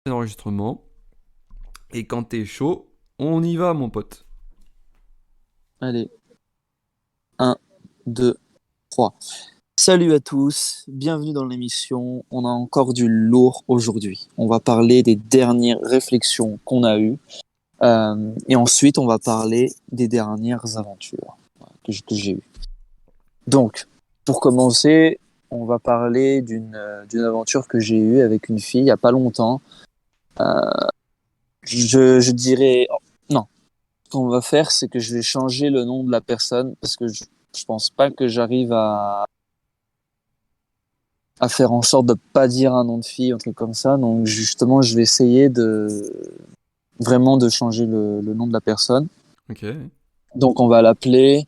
L'enregistrement. Et quand t'es chaud, on y va, mon pote. Allez, un, 2, 3. Salut à tous, bienvenue dans l'émission. On a encore du lourd aujourd'hui. On va parler des dernières réflexions qu'on a eues. Et ensuite, on va parler des dernières aventures que j'ai eues. Donc, pour commencer, on va parler d'une aventure que j'ai eue avec une fille il n'y a pas longtemps. Euh, je dirais... Non, ce qu'on va faire, c'est que je vais changer le nom de la personne parce que je pense pas que j'arrive à faire en sorte de pas dire un nom de fille, un truc comme ça. Donc justement, je vais essayer de vraiment de changer le nom de la personne. Ok. Donc on va l'appeler.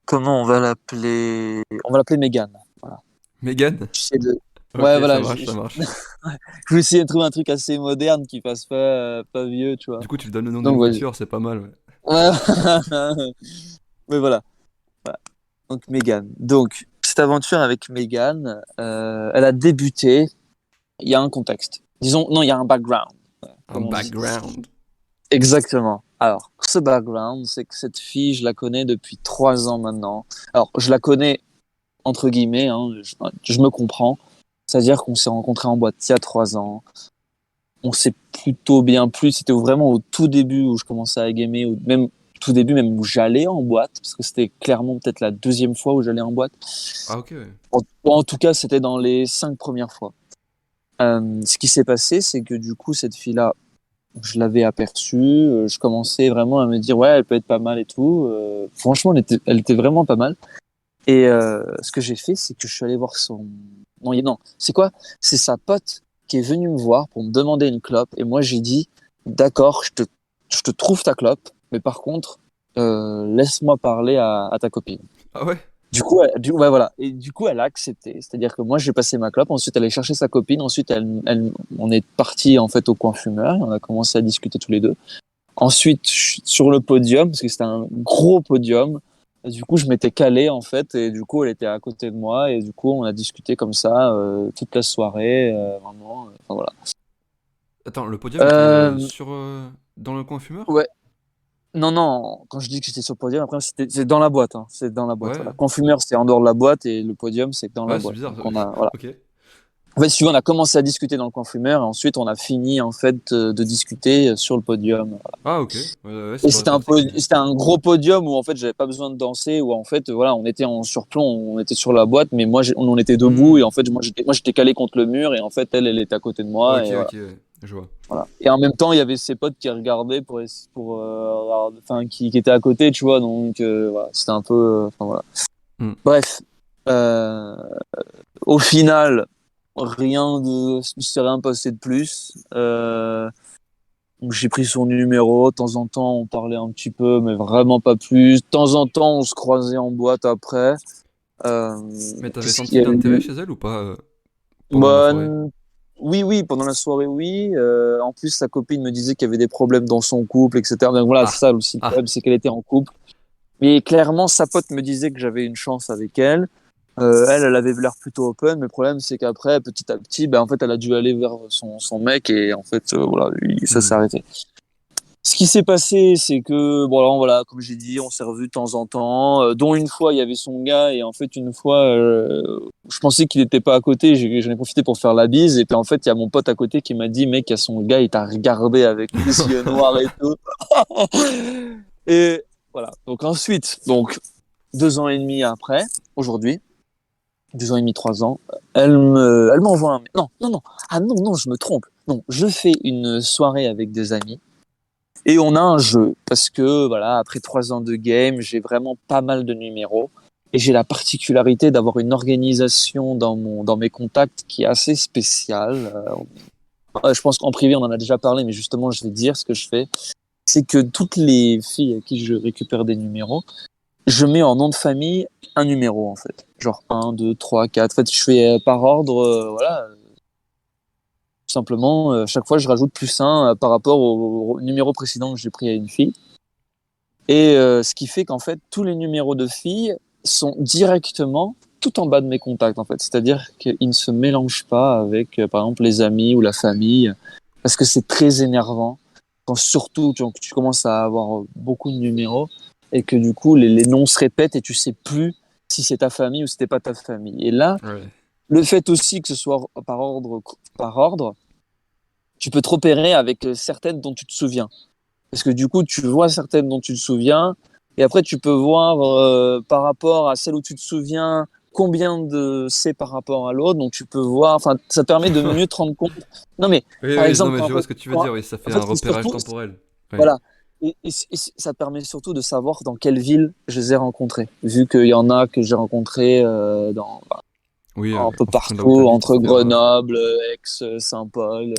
Comment on va l'appeler? On va l'appeler Megan. Voilà. Megan? J'essaie de. Ok, Ouais, ça voilà. marche, ça marche. Je vais essayer de trouver un truc assez moderne qui fasse pas vieux, tu vois. Du coup, tu lui donnes le nom d'une Donc vas-y. voiture, c'est pas mal, ouais. Ouais. Mais voilà. Voilà. Donc Megan. Donc cette aventure avec Megan, elle a débuté. Il y a un contexte. Disons, non, il y a un background, Un comme on dit. background. Exactement. Alors, ce background, c'est que cette fille, je la connais depuis 3 ans maintenant. Alors, je la connais entre guillemets, hein, je me comprends. C'est-à-dire qu'on s'est rencontrés en boîte il y a 3 ans. On s'est plutôt bien plu. C'était vraiment au tout début où je commençais à gamer, ou même tout début, même où j'allais en boîte, parce que c'était clairement peut-être la deuxième fois où j'allais en boîte. Ah, ok, ouais. En tout cas, c'était dans les 5 premières fois. Ce qui s'est passé, c'est que du coup, cette fille-là, je l'avais aperçue, je commençais vraiment à me dire, ouais, elle peut être pas mal et tout. Franchement, elle était vraiment pas mal. Et ce que j'ai fait, c'est que je suis allé voir son... Non, non, c'est quoi? C'est sa pote qui est venue me voir pour me demander une clope. Et moi, j'ai dit, d'accord, je te trouve ta clope, mais par contre, laisse-moi parler à ta copine. Ah ouais? Ouais, voilà. Et du coup, elle a accepté. C'est-à-dire que moi, j'ai passé ma clope. Ensuite, elle est chercher sa copine. Ensuite, on est parti en fait au coin fumeur. Et on a commencé à discuter tous les deux. Ensuite, sur le podium, parce que c'était un gros podium. Du coup, je m'étais calé en fait, et du coup, elle était à côté de moi. Et du coup, on a discuté comme ça toute la soirée, vraiment. Enfin voilà. Attends, le podium était Euh, dans le coin fumeur? ouais. Non, non. Quand je dis que j'étais sur le podium, après, c'est dans la boîte. Hein. C'est dans la boîte. Ouais. Voilà. Coin fumeur, c'est en dehors de la boîte, et le podium, c'est dans la Ouais, c'est boîte. bizarre. Donc on a voilà. Ok. En fait, si tu veux, on a commencé à discuter dans le coin fumeur et ensuite on a fini en fait de discuter sur le podium. Ah, ok. Ouais, ouais, ça Et paraît pratique, mais... c'était un gros podium où en fait j'avais pas besoin de danser, où en fait voilà, on était en surplomb, on était sur la boîte, mais on était debout Hmm. et en fait moi j'étais calé contre le mur et en fait elle était à côté de moi Ok, et ok, voilà. ouais. Je vois. Voilà. Et en même temps il y avait ses potes qui regardaient enfin qui étaient à côté, tu vois, donc voilà, c'était un peu, enfin voilà. Hmm. Bref, euh, au final il s'est rien passé de plus. Donc, j'ai pris son numéro. De temps en temps, on parlait un petit peu, mais vraiment pas plus. De temps en temps, on se croisait en boîte après. Euh, Mais t'avais Qu'est-ce qu'il y senti a de l'intérêt eu? chez elle ou pas pendant la soirée? Bonne. Oui, oui, pendant la soirée, oui. En plus, sa copine me disait qu'il y avait des problèmes dans son couple, etc. Donc voilà, c'est Ah, ça aussi le ah. problème, c'est qu'elle était en couple. Mais clairement, sa pote me disait que j'avais une chance avec elle. Elle avait l'air plutôt open, mais le problème, c'est qu'après, petit à petit, ben, en fait, elle a dû aller vers son mec et en fait, voilà, ça s'est Hmm. arrêté. Ce qui s'est passé, c'est que, bon, alors, voilà, comme j'ai dit, on s'est revus de temps en temps, dont une fois, il y avait son gars, et en fait, une fois, je pensais qu'il n'était pas à côté, j'en ai profité pour faire la bise, et puis en fait, il y a mon pote à côté qui m'a dit, mec, il y a son gars, il t'a regardé avec les yeux noirs et tout. Et voilà. Donc ensuite, 2 ans et demi après, aujourd'hui, 2 ans et demi, 3 ans, elle m'envoie un... Non, non, non, ah non, non, je me trompe. Non, je fais une soirée avec des amis, et on a un jeu, parce que voilà, après 3 ans de game, j'ai vraiment pas mal de numéros. Et j'ai la particularité d'avoir une organisation dans mes contacts qui est assez spéciale. Je pense qu'en privé, on en a déjà parlé, mais justement, je vais dire ce que je fais. C'est que toutes les filles à qui je récupère des numéros, je mets en nom de famille un numéro, en fait. Genre un, 2, 3, 4. En fait, je fais par ordre, voilà. Tout simplement, chaque fois, je rajoute plus un par rapport au numéro précédent que j'ai pris à une fille. Et ce qui fait qu'en fait, tous les numéros de filles sont directement tout en bas de mes contacts, en fait. C'est-à-dire qu'ils ne se mélangent pas avec, par exemple, les amis ou la famille. parce que c'est très énervant quand surtout tu commences à avoir beaucoup de numéros et que du coup les noms se répètent et tu sais plus si c'est ta famille ou si c'était pas ta famille. Et là, Ouais. le fait aussi que ce soit par ordre, tu peux te repérer avec certaines dont tu te souviens. Parce que du coup, tu vois certaines dont tu te souviens, et après, tu peux voir par rapport à celle où tu te souviens combien de c'est par rapport à l'autre. Donc, tu peux voir, enfin, ça permet de mieux te rendre compte. Non, mais Oui, par oui, non, exemple, mais je vois ce que tu veux dire, oui, ça en fait fait, un c'est repérage surtout, temporel. Oui. voilà. Et ça permet surtout de savoir dans quelle ville je les ai rencontrés. Vu qu'il y en a que j'ai rencontrés Oui, un peu en fonction de là où tu partout, habites, entre etc. Grenoble, Aix, Saint-Paul,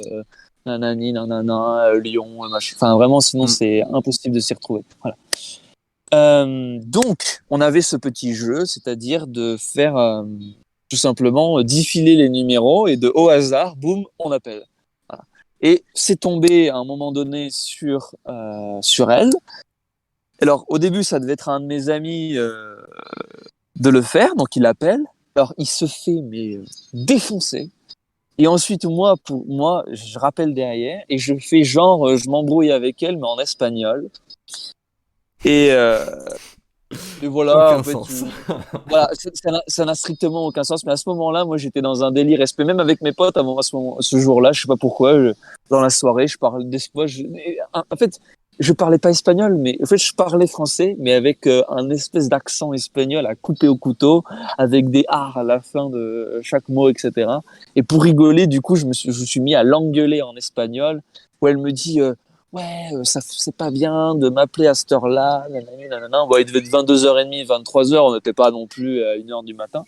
nanani, nanana, Lyon, machin. Enfin, vraiment, sinon, Hmm. c'est impossible de s'y retrouver. Voilà. Donc, on avait ce petit jeu, c'est-à-dire de faire tout simplement d'effiler les numéros et de au hasard, boum, on appelle. Voilà. Et c'est tombé à un moment donné sur elle. Alors, au début, ça devait être un de mes amis de le faire, donc il appelle. Alors, il se fait mais défoncer. Et ensuite, moi, je rappelle derrière et je fais genre, je m'embrouille avec elle, mais en espagnol. Et, euh, et voilà, en Aucun fait, sens. voilà, ça n'a strictement aucun sens. Mais à ce moment-là, moi, j'étais dans un délire respect, même avec mes potes, ce jour-là, je sais pas pourquoi, dans la soirée, je parlais d'espoir. En fait, je parlais pas espagnol, mais en fait, je parlais français, mais avec un espèce d'accent espagnol à couper au couteau, avec des ar à la fin de chaque mot, etc. Et pour rigoler, du coup, je me suis mis à l'engueuler en espagnol, où elle me dit. Ouais, ça c'est pas bien de m'appeler à cette heure-là, nanani, nanana. Bon, il devait être 22h30, 23h, on n'était pas non plus à 1h du matin.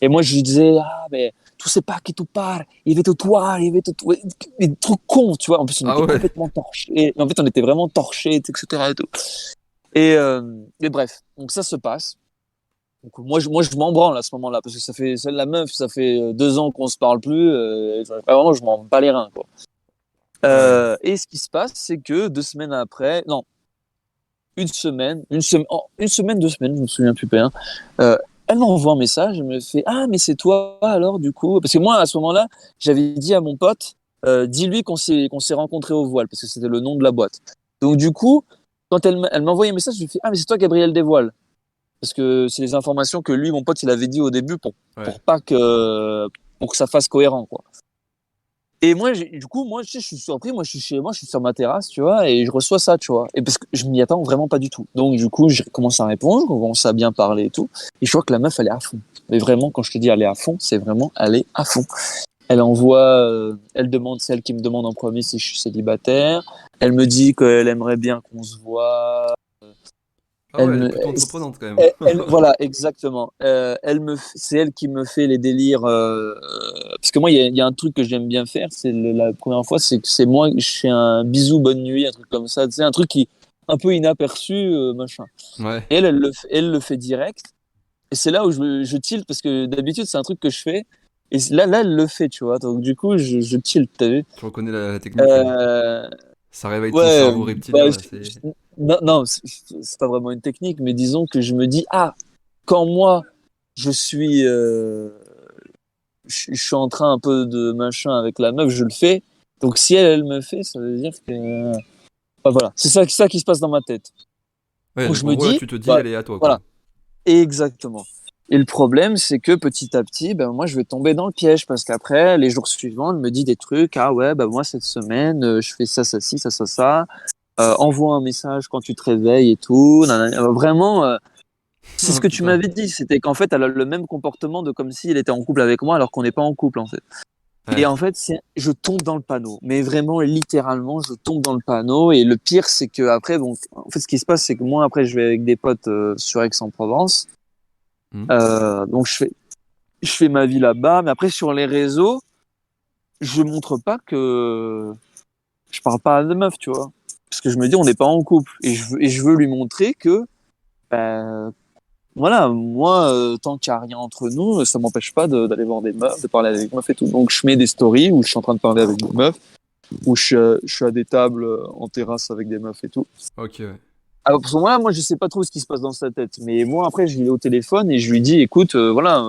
Et moi, je lui disais, ah, mais tu sais pas qui tu parles, il va te toi, il va te toi. Des trucs cons, tu vois. En plus, on Ah était ouais. complètement torchés. En fait, on était vraiment torchés, etc. Et, tout. Et bref, donc ça se passe. Donc, moi, je m'en branle à ce moment-là, parce que la meuf, ça fait 2 ans qu'on se parle plus. Vraiment, je m'en bats les reins, quoi. Ouais. Et ce qui se passe, c'est que 2 semaines après, non, une semaine, 2 semaines, je me souviens plus bien. Euh, Elle m'envoie un message, elle me fait ah mais c'est toi alors du coup parce que moi à ce moment-là j'avais dit à mon pote dis-lui qu'on s'est rencontrés au voile parce que c'était le nom de la boîte. Donc du coup quand elle m'envoie un message je lui fais ah mais c'est toi Gabriel Desvoiles parce que c'est les informations que lui mon pote il avait dit au début pour Ouais. pour pas que pour que ça fasse cohérent quoi. Et moi, du coup, moi, tu sais, je suis surpris. Moi, je suis chez moi, je suis sur ma terrasse, tu vois, et je reçois ça, tu vois. Et parce que je m'y attends vraiment pas du tout. Donc, du coup, je commence à répondre, on commence à bien parler et tout. Et je vois que la meuf, elle est à fond. Mais vraiment, quand je te dis elle est à fond, c'est vraiment elle est à fond. Elle envoie, elle demande, c'est elle qui me demande en premier si je suis célibataire. Elle me dit qu'elle aimerait bien qu'on se voit. Ah Elle ouais, elle est me, plutôt entreprenante quand même. voilà, exactement. C'est elle qui me fait les délires. Parce que moi, il y a un truc que j'aime bien faire. La première fois, c'est que c'est moi, je fais un bisou, bonne nuit, un truc comme ça. C'est un truc qui un peu inaperçu, machin. Ouais. Et elle le fait direct. Et c'est là où je tilte parce que d'habitude, c'est un truc que je fais. Et là, elle le fait, tu vois. Donc du coup, je tilte, t'as vu. Tu reconnais la technique, ouais. Euh, Ça réveille ton ouais, cerveau bah, reptilien, là, c'est... non, non, c'est pas vraiment une technique, mais disons que je me dis, ah, quand moi, je suis, je suis en train un peu de machin avec la meuf, je le fais. Donc si elle me fait, ça veut dire que, bah, voilà, c'est ça qui se passe dans ma tête. Ouais, Donc je donc en me gros, là, dis, tu te dis, bah, elle est à toi, quoi. voilà, exactement. Et le problème, c'est que petit à petit, ben, moi, je vais tomber dans le piège parce qu'après, les jours suivants, elle me dit des trucs. Ah ouais, bah, moi, cette semaine, je fais ça, ça, ci, ça, ça, ça. Envoie un message quand tu te réveilles et tout. Nanana. Vraiment, c'est ce Oh que tu putain. m'avais dit. C'était qu'en fait, elle a le même comportement de comme si elle était en couple avec moi alors qu'on n'est pas en couple, en fait. Et Ouais. en fait, je tombe dans le panneau. Mais vraiment, littéralement, je tombe dans le panneau. Et le pire, c'est que après, bon, en fait, ce qui se passe, c'est que moi, après, je vais avec des potes sur Aix-en-Provence. Hmm. Donc, je fais ma vie là-bas. Mais après, sur les réseaux, je montre pas que je parle pas à des meufs, tu vois. Parce que je me dis, on n'est pas en couple. Et je veux lui montrer que, ben, voilà, moi, tant qu'il n'y a rien entre nous, ça m'empêche pas d'aller voir des meufs, de parler avec des meufs et tout. Donc, je mets des stories où je suis en train de parler avec des meufs, où je suis à des tables en terrasse avec des meufs et tout. Ok, ouais. Alors, pour moi, je sais pas trop ce qui se passe dans sa tête. Mais moi, après, je l'ai au téléphone et je lui dis, écoute, voilà,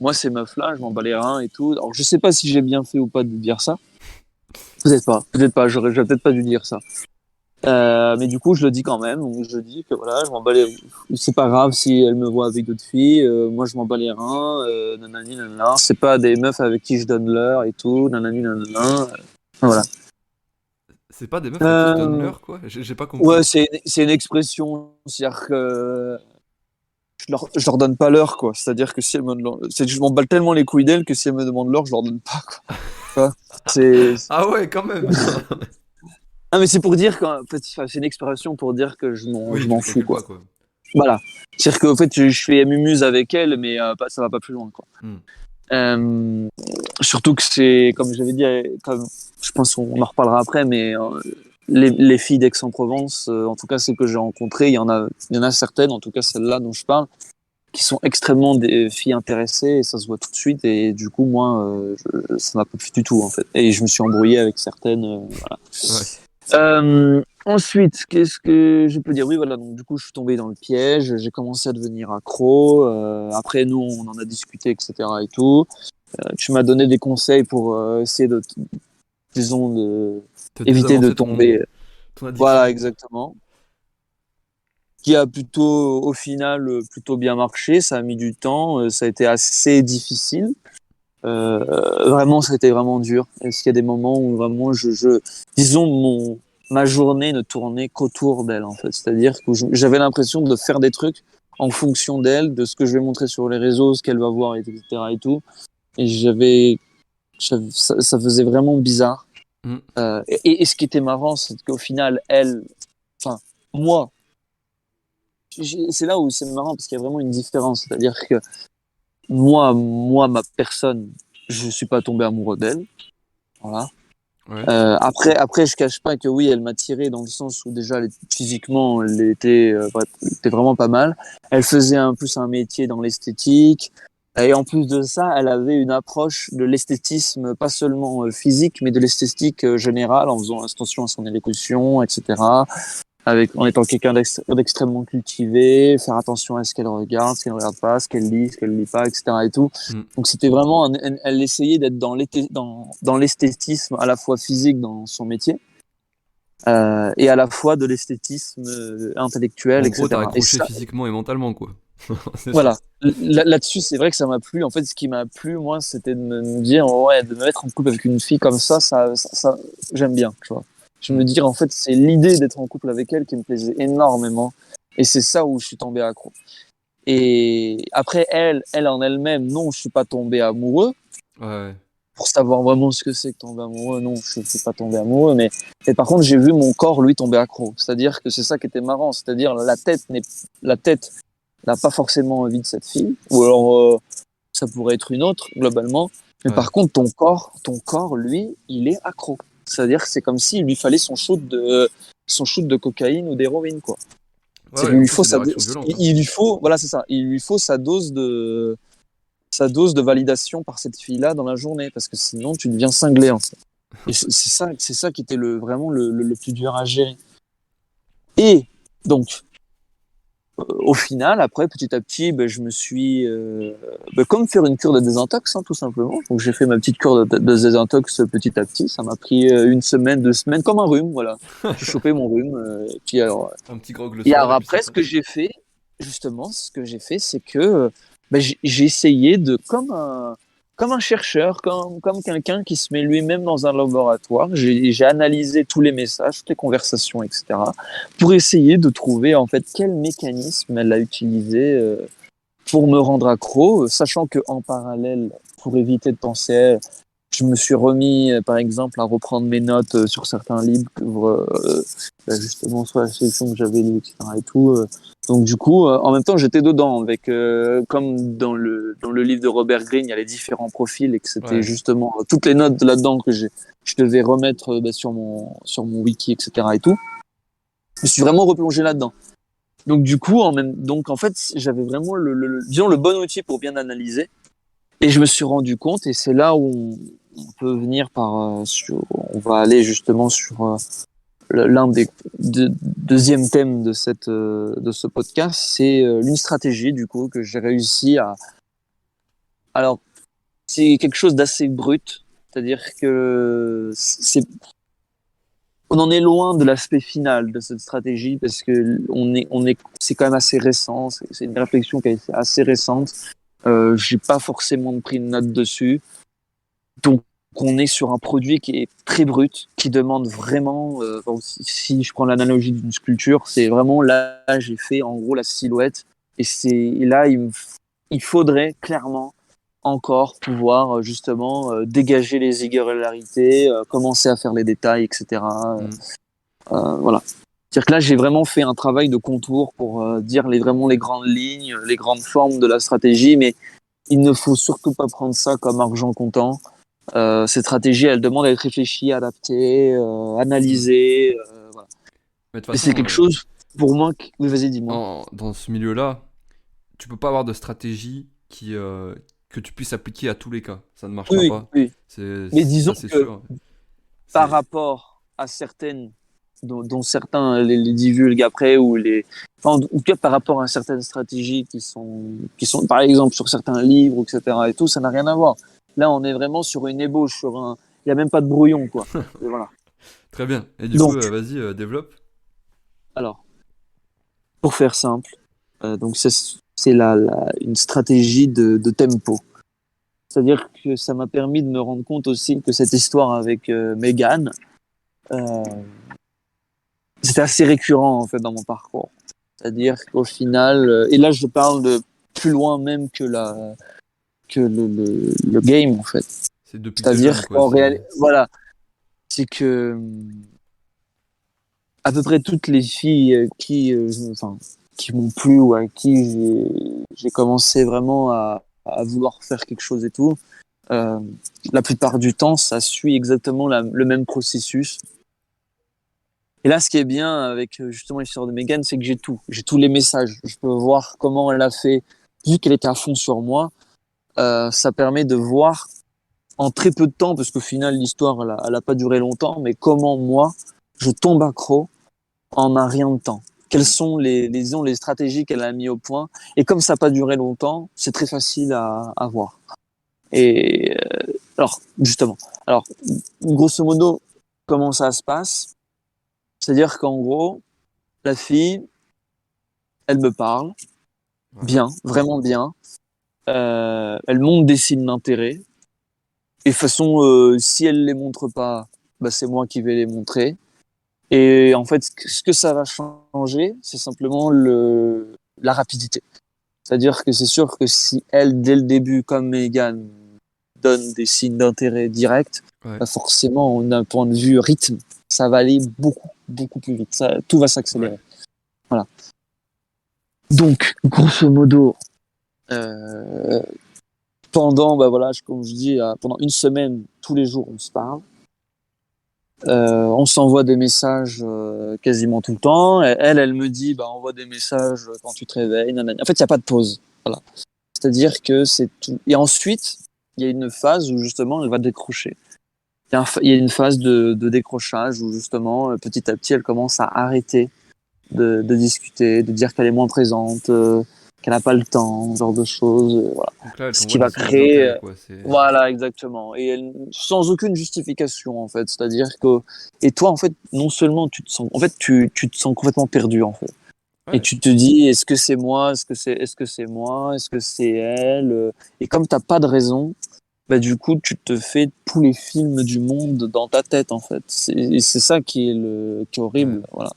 moi, ces meufs-là, je m'en bats les reins et tout. Alors, je sais pas si j'ai bien fait ou pas de dire ça. peut-être pas, j'aurais peut-être pas dû dire ça. Mais du coup, je le dis quand même. Donc, je dis que voilà, je m'en bats les... C'est pas grave si elle me voit avec d'autres filles. Moi, je m'en bats les reins. Nanani, nanana. C'est pas des meufs avec qui je donne l'heure et tout. Nanani, nanana. Voilà. C'est pas des meufs à qui je donne Euh, l'heure, quoi? J'ai pas compris. ouais, c'est une expression. C'est-à-dire que je leur donne pas l'heure, quoi. C'est-à-dire que si elles me demandent... je m'en bats tellement les couilles d'elles que si elles me demandent l'heure, je leur donne pas, quoi. Tu vois. C'est... Ah ouais, quand même! Ah, mais c'est pour dire qu'en fait, enfin, c'est une expression pour dire que je Oui, tu m'en le fous, calcules quoi. pas, quoi. Voilà. C'est-à-dire qu'en fait, je fais mumuse avec elle, mais ça va pas plus loin, quoi. Hmm. Euh, Surtout que c'est, comme j'avais dit, comme, je pense qu'on en reparlera après, mais les filles d'Aix-en-Provence, en tout cas celles que j'ai rencontrées, il y en a certaines, en tout cas celles-là dont je parle, qui sont extrêmement des filles intéressées, et ça se voit tout de suite, et du coup, moi, ça m'a pas plu du tout, en fait. Et je me suis embrouillé avec certaines, voilà. Ouais. Ensuite, qu'est-ce que je peux dire? Oui, voilà, donc du coup, je suis tombé dans le piège, j'ai commencé à devenir accro. Après, nous, on en a discuté, etc. et tout. Tu m'as donné des conseils pour essayer de, disons, de Te éviter de désamorcer tomber. ton Voilà, addiction. exactement. Qui a plutôt, au final, plutôt bien marché. Ça a mis du temps, ça a été assez difficile. Vraiment, ça a été vraiment dur. Est-ce qu'il y a des moments où vraiment disons, ma journée ne tournait qu'autour d'elle, en fait. C'est-à-dire que j'avais l'impression de faire des trucs en fonction d'elle, de ce que je vais montrer sur les réseaux, ce qu'elle va voir, etc. et tout. Et ça faisait vraiment bizarre. Hmm. Et ce qui était marrant, c'est qu'au final, elle, enfin, moi, c'est là où c'est marrant parce qu'il y a vraiment une différence. C'est-à-dire que moi, ma personne, je suis pas tombé amoureux d'elle. Voilà. Ouais. Après, je cache pas que oui, elle m'a tiré dans le sens où déjà, physiquement, elle était vraiment pas mal. Elle faisait un plus un métier dans l'esthétique. Et en plus de ça, elle avait une approche de l'esthétisme, pas seulement physique, mais de l'esthétique générale, en faisant attention à son élocution, etc. En étant quelqu'un d'extrêmement cultivé, faire attention à ce qu'elle regarde, ce qu'elle ne regarde pas, ce qu'elle lit pas, etc. et tout. Hmm. Donc c'était vraiment, elle essayait d'être dans l'esthétisme à la fois physique dans son métier et à la fois de l'esthétisme intellectuel, En gros, t'as etc. Et accroché ça, physiquement et mentalement, quoi. C'est ça. voilà. Là-dessus, c'est vrai que ça m'a plu. En fait, ce qui m'a plu, moi, c'était de me dire, ouais, de me mettre en couple avec une fille comme ça, j'aime bien, tu vois. Je Hmm. me dis, en fait, c'est l'idée d'être en couple avec elle qui me plaisait énormément. Et c'est ça où je suis tombé accro. Et après, elle en elle-même, non, je suis pas tombé amoureux. Ouais. Pour savoir vraiment ce que c'est que tomber amoureux, non, je suis pas tombé amoureux. Mais par contre, j'ai vu mon corps, lui, tomber accro. C'est-à-dire que c'est ça qui était marrant. C'est-à-dire, la tête n'a pas forcément envie de cette fille. Ou alors, ça pourrait être une autre, globalement. Mais Ouais. par contre, ton corps, lui, il est accro. C'est-à-dire que c'est comme s'il lui fallait son shoot de cocaïne ou d'héroïne, quoi. Ouais, ouais, en plus, c'est des Sa réactions dose, violentes, hein. il lui faut, voilà, c'est ça. Il lui faut sa dose de validation par cette fille-là dans la journée, parce que sinon, tu deviens cinglé, en fait. Et c'est ça qui était vraiment le plus dur à gérer. Et donc, au final, après, petit à petit, ben, je me suis, comme faire une cure de désintox, hein, tout simplement. Donc, j'ai fait ma petite cure de désintox petit à petit. Ça m'a pris une semaine, 2 semaines, comme un rhume, voilà. J'ai chopé mon rhume. Un petit grog le Et soir alors et puis c'est après, ce que tranquille. j'ai fait, justement, ce que j'ai fait, c'est que j'ai essayé de, comme un chercheur, comme quelqu'un qui se met lui-même dans un laboratoire, j'ai analysé tous les messages, toutes les conversations, etc., pour essayer de trouver en fait quel mécanisme elle a utilisé pour me rendre accro, sachant que en parallèle, pour éviter de penser à elle, je me suis remis, par exemple, à reprendre mes notes sur certains livres, justement sur la sélection que j'avais lue, etc. Et tout. Donc du coup, en même temps, j'étais dedans, avec comme dans le livre de Robert Greene, il y a les différents profils et que c'était Ouais. justement toutes les notes là-dedans que je devais remettre sur mon wiki, etc. Et tout. Je me suis vraiment replongé là-dedans. Donc du coup, donc en fait, j'avais vraiment disons le bon outil pour bien analyser. Et je me suis rendu compte, et c'est là où on peut venir on va aller justement sur l'un des deuxième thème de ce podcast, c'est une stratégie du coup que j'ai réussi à. Alors, c'est quelque chose d'assez brut, C'est-à-dire que on en est loin de l'aspect final de cette stratégie parce que c'est quand même assez récent. C'est une réflexion qui est assez récente. J'ai pas forcément pris de note dessus. Donc, on est sur un produit qui est très brut, qui demande vraiment, si je prends l'analogie d'une sculpture, c'est vraiment là, j'ai fait en gros la silhouette. Et là, il faudrait clairement encore pouvoir justement dégager les irrégularités, commencer à faire les détails, etc. Voilà. C'est-à-dire que là, j'ai vraiment fait un travail de contour pour dire vraiment les grandes lignes, les grandes formes de la stratégie, mais il ne faut surtout pas prendre ça comme argent comptant. Cette stratégie, elle demande à être réfléchie, adaptée, Mm. analysée. Voilà. Mais de toute Et c'est façon, quelque chose, pour moi, oui, vas-y, dis-moi. dans ce milieu-là, tu peux pas avoir de stratégie que tu puisses appliquer à tous les cas. Ça ne Oui, marchera oui, pas. oui. Mais disons Ça, c'est que sûr. par C'est, rapport à certaines, dont certains les divulguent après, enfin, en tout cas par rapport à certaines stratégies qui sont, par exemple, sur certains livres, etc. et tout, ça n'a rien à voir. Là, on est vraiment sur une ébauche, il n'y a même pas de brouillon, quoi. Et voilà. très bien. Et du coup, Donc, vas-y, développe. alors, pour faire simple, donc c'est une stratégie de tempo. C'est-à-dire que ça m'a permis de me rendre compte aussi que cette histoire avec Megan, euh, c'était assez récurrent en fait dans mon parcours. C'est-à-dire qu'au final, et là je parle de plus loin même que le game en fait. C'est depuis que t'es jeune, C'est-à-dire quoi. qu'en réalité, voilà, c'est que à peu près toutes les filles qui m'ont plu ou à qui j'ai commencé vraiment à vouloir faire quelque chose et tout, euh, la plupart du temps, ça suit exactement le même processus. Et là, ce qui est bien avec justement l'histoire de Megan, c'est que j'ai tout. J'ai tous les messages. Je peux voir comment elle a fait. Vu qu'elle était à fond sur moi, ça permet de voir en très peu de temps, parce qu'au final, l'histoire, elle a pas duré longtemps, mais comment moi, je tombe accro en un rien de temps. Quelles sont disons, les stratégies qu'elle a mis au point. Et comme ça n'a pas duré longtemps, c'est très facile à voir. Et alors, justement, alors, grosso modo, comment ça se passe? C'est-à-dire qu'en gros, la fille, elle me parle Ouais. bien, vraiment bien. Elle montre des signes d'intérêt. Et de toute façon, si elle les montre pas, bah, c'est moi qui vais les montrer. Et en fait, ce que ça va changer, c'est simplement la rapidité. C'est-à-dire que c'est sûr que si elle, dès le début, comme Megan, donne des signes d'intérêt direct, Ouais. bah forcément, d'un point de vue rythme, ça va aller beaucoup, beaucoup plus vite. Tout va Ouais. s'accélérer. Voilà. Donc, grosso modo, euh, bah voilà, comme je dis, pendant une semaine, tous les jours, on se parle. On s'envoie des messages quasiment tout le temps. Et elle me dit, bah, envoie des messages quand tu te réveilles. Nanana. En fait, il n'y a pas de pause. Voilà. C'est-à-dire que c'est tout. Et ensuite, il y a une phase où justement, elle va décrocher. Il y a une phase de décrochage où justement, petit à petit, elle commence à arrêter de discuter, de dire qu'elle est moins présente, qu'elle n'a pas le temps, ce genre de choses. Voilà. Donc là, elle Ce t'envoie qui des va signaux créer, d'intérêt, quoi. voilà, exactement. Et sans aucune justification, en fait. C'est-à-dire que, et toi, en fait, non seulement en fait, tu te sens complètement perdu, en fait. Et Ouais. tu te dis, est-ce que c'est moi? Est-ce que c'est moi? Est-ce que c'est elle? Et comme t'as pas de raison, bah, du coup, tu te fais tous les films du monde dans ta tête, en fait. Et c'est ça qui est Ouais. horrible. Voilà.